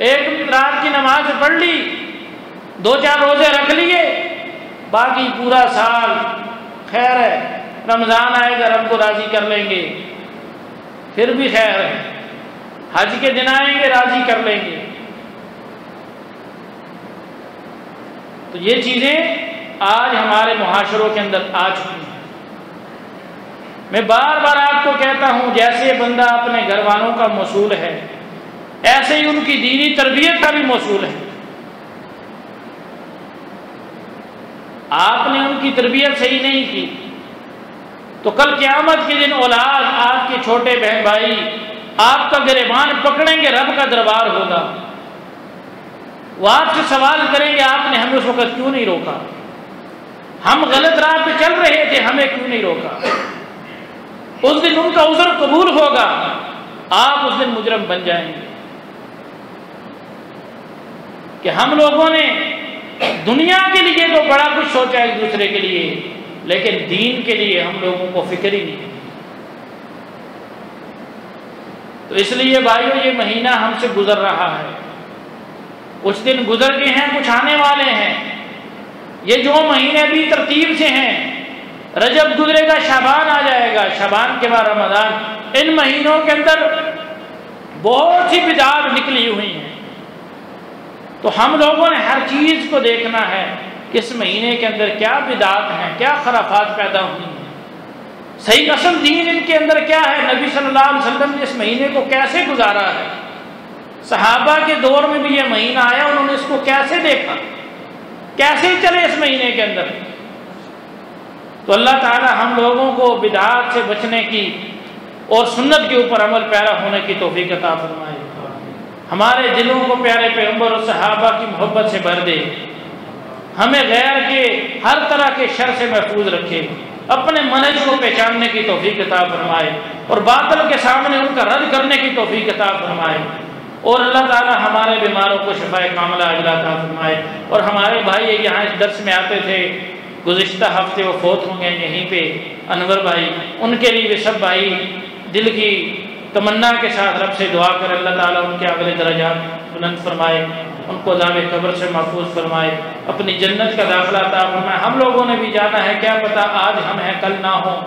ایک رات کی نماز پڑھ لی، 2-4 روزے رکھ لیے، باقی پورا سال خیر ہے، رمضان آئے گا رب کو راضی کر لیں گے، پھر بھی خیر ہے، حج کے دن آئیں گے راضی کر لیں گے۔ تو یہ چیزیں آج ہمارے معاشروں کے اندر آ چکی ہیں۔ میں بار بار آپ کو کہتا ہوں، جیسے بندہ اپنے گھر والوں کا مسئول ہے، ایسے ہی ان کی دینی تربیت کا بھی مسئول ہے۔ آپ نے ان کی تربیت صحیح نہیں کی تو کل قیامت کے دن اولاد، آپ کے چھوٹے بہن بھائی آپ کا گریبان پکڑیں گے، رب کا دربار ہوگا، وہ آپ سے سوال کریں گے آپ نے ہمیں اس وقت کیوں نہیں روکا، ہم غلط راہ پہ چل رہے تھے، ہمیں کیوں نہیں روکا۔ اس دن ان کا عذر قبول ہوگا، آپ اس دن مجرم بن جائیں گے کہ ہم لوگوں نے دنیا کے لیے تو بڑا کچھ سوچا ایک دوسرے کے لیے، لیکن دین کے لیے ہم لوگوں کو فکر ہی نہیں۔ تو اس لیے بھائیو، یہ مہینہ ہم سے گزر رہا ہے، کچھ دن گزر گئے ہیں، کچھ آنے والے ہیں۔ یہ جو مہینے بھی ترتیب سے ہیں، رجب گزرے گا، شعبان آ جائے گا، شعبان کے بعد رمضان، ان مہینوں کے اندر بہت سی بدعات نکلی ہوئی ہیں۔ تو ہم لوگوں نے ہر چیز کو دیکھنا ہے کہ اس مہینے کے اندر کیا بدعات ہیں، کیا خرافات پیدا ہوئی ہیں، صحیح اصل دین ان کے اندر کیا ہے، نبی صلی اللہ علیہ وسلم نے اس مہینے کو کیسے گزارا ہے، صحابہ کے دور میں بھی یہ مہینہ آیا، انہوں نے اس کو کیسے دیکھا، کیسے چلے اس مہینے کے اندر۔ تو اللہ تعالی ہم لوگوں کو بدعات سے بچنے کی اور سنت کے اوپر عمل پیرا ہونے کی توفیق عطا فرمائے، ہمارے دلوں کو پیارے پیغمبر اور صحابہ کی محبت سے بھر دے، ہمیں غیر کے ہر طرح کے شر سے محفوظ رکھے، اپنے منہج کو پہچاننے کی توفیق عطا فرمائے اور باطل کے سامنے ان کا رد کرنے کی توفیق عطا فرمائے، اور اللہ تعالی ہمارے بیماروں کو شفائے کاملہ عاجلہ عطا فرمائے۔ اور ہمارے بھائی یہاں اس درس میں آتے تھے، گزشتہ ہفتے وہ فوت ہوں گے یہیں پہ، انور بھائی، ان کے لیے بھی سب بھائی دل کی تمنا کے ساتھ رب سے دعا کر اللہ تعالیٰ ان کے اگلے درجات بلند فرمائے، ان کو عذاب قبر سے محفوظ فرمائے، اپنی جنت کا داخلہ عطا فرمائے۔ ہم لوگوں نے بھی جانا ہے، کیا پتہ آج ہم ہیں کل نہ ہوں،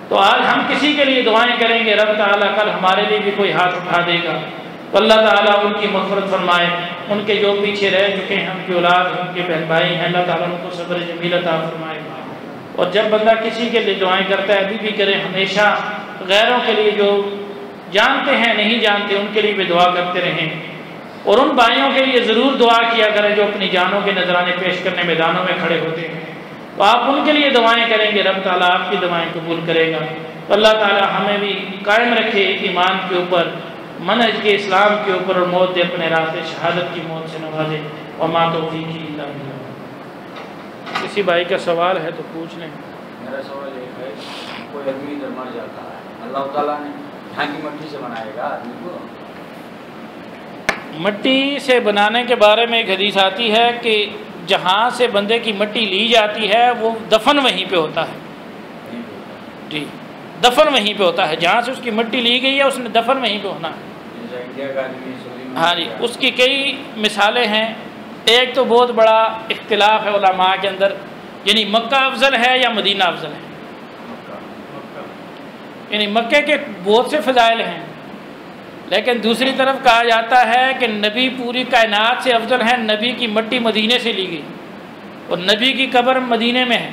تو آج ہم کسی کے لیے دعائیں کریں گے، رب تعالیٰ کل ہمارے لیے بھی کوئی ہاتھ اٹھا دے گا، تو اللہ تعالیٰ ان کی مغفرت فرمائے، ان کے جو پیچھے رہ چکے ہیں، ان کی اولاد، ان کے بہن بھائی ہیں، اللہ تعالیٰ ان کو صبر جمیل عطا فرمائے۔ اور جب بندہ کسی کے لیے دعائیں کرتا ہے، ابھی بھی کرے، ہمیشہ غیروں کے لیے جو جانتے ہیں نہیں جانتے ان کے لیے بھی دعا کرتے رہیں، اور ان بھائیوں کے لیے ضرور دعا کیا کریں جو اپنی جانوں کے نذرانے پیش کرنے میدانوں میں کھڑے ہوتے ہیں، تو آپ ان کے لیے دعائیں کریں گے، رب تعالیٰ آپ کی دعائیں قبول کرے گا۔ تو اللہ تعالیٰ ہمیں بھی قائم رکھے ایمان کے اوپر، منہج کے اسلام کے اوپر، اور موت دے اپنے راستے شہادت کی موت سے نوازے۔ وما توفیقی الا باللہ۔ کسی بھائی کا سوال ہے تو پوچھ لیں۔ میرا سوال یہ ہے، کوئی آدمی ادھر مر جاتا ہے، اللہ تعالیٰ نے یہاں کی مٹی سے بنائے گا آدمی کو؟ مٹی سے بنانے کے بارے میں ایک حدیث آتی ہے کہ جہاں سے بندے کی مٹی لی جاتی ہے وہ دفن وہیں پہ ہوتا ہے، جی دفن وہیں پہ ہوتا ہے، جہاں سے اس کی مٹی لی گئی ہے اس نے دفن وہیں پہ ہونا ہے۔ ہاں جی، اس کی کئی مثالیں ہیں، ایک تو بہت بڑا اختلاف ہے علماء کے اندر، یعنی مکہ افضل ہے یا مدینہ افضل ہے، یعنی مکے کے بہت سے فضائل ہیں، لیکن دوسری طرف کہا جاتا ہے کہ نبی پوری کائنات سے افضل ہیں، نبی کی مٹی مدینے سے لی گئی اور نبی کی قبر مدینے میں ہے،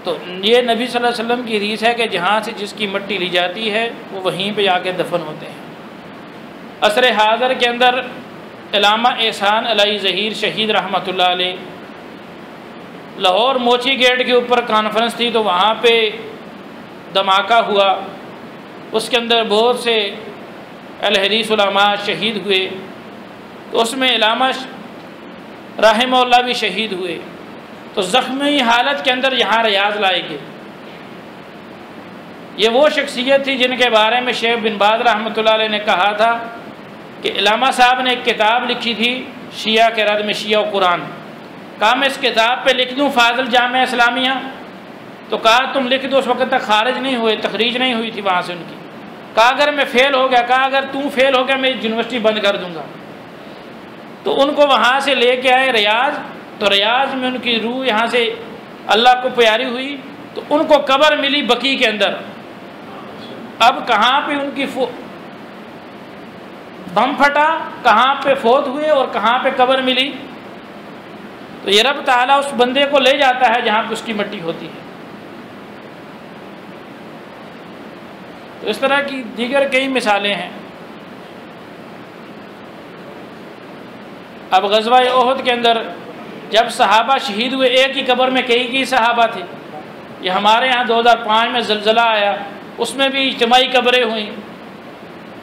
تو یہ نبی صلی اللہ علیہ وسلم کی حدیث ہے کہ جہاں سے جس کی مٹی لی جاتی ہے وہ وہیں پہ جا کے دفن ہوتے ہیں۔ عصر حاضر کے اندر علامہ احسان علی ظہیر شہید رحمۃ اللہ علیہ لاہور موچی گیٹ کے اوپر کانفرنس تھی تو وہاں پہ دھماکہ ہوا، اس کے اندر بہت سے اہل حدیث علماء شہید ہوئے، تو اس میں علامہ رحمہ اللہ بھی شہید ہوئے، تو زخمی حالت کے اندر یہاں ریاض لائے گئے۔ یہ وہ شخصیت تھی جن کے بارے میں شیخ بن باز رحمۃ اللہ علیہ نے کہا تھا کہ علامہ صاحب نے ایک کتاب لکھی تھی شیعہ کے رد میں شیعہ و قرآن، کہا میں اس کتاب پہ لکھ دوں فاضل جامعہ اسلامیہ، تو کہا تم لکھ دو، اس وقت تک خارج نہیں ہوئے، تخریج نہیں ہوئی تھی وہاں سے ان کی، کہا اگر میں فیل ہو گیا، کہا اگر تم فیل ہو گیا میں یونیورسٹی بند کر دوں گا، تو ان کو وہاں سے لے کے آئے ریاض، تو ریاض میں ان کی روح یہاں سے اللہ کو پیاری ہوئی، تو ان کو قبر ملی بقیع کے اندر۔ اب کہاں پہ ان کی بم پھٹا، کہاں پہ فوت ہوئے اور کہاں پہ قبر ملی، تو یہ رب تعالیٰ اس بندے کو لے جاتا ہے جہاں پہ اس کی مٹی ہوتی ہے۔ تو اس طرح کی دیگر کئی مثالیں ہیں۔ اب غزوہ احد کے اندر جب صحابہ شہید ہوئے، ایک ہی قبر میں کئی صحابہ تھے۔ یہ ہمارے ہاں 2005 میں زلزلہ آیا، اس میں بھی اجتماعی قبریں ہوئیں،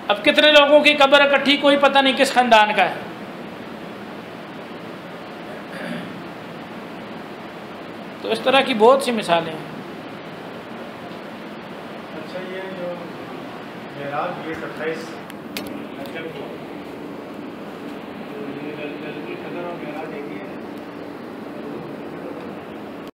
اب کتنے لوگوں کی قبر اکٹھی کوئی پتہ نہیں کس خاندان کا ہے۔ تو اس طرح کی بہت سی مثالیں ہیں۔ اچھا، یہ جو معراج 28 رجب کو، یہ للت القدر اور معراج ایک ہی ہے؟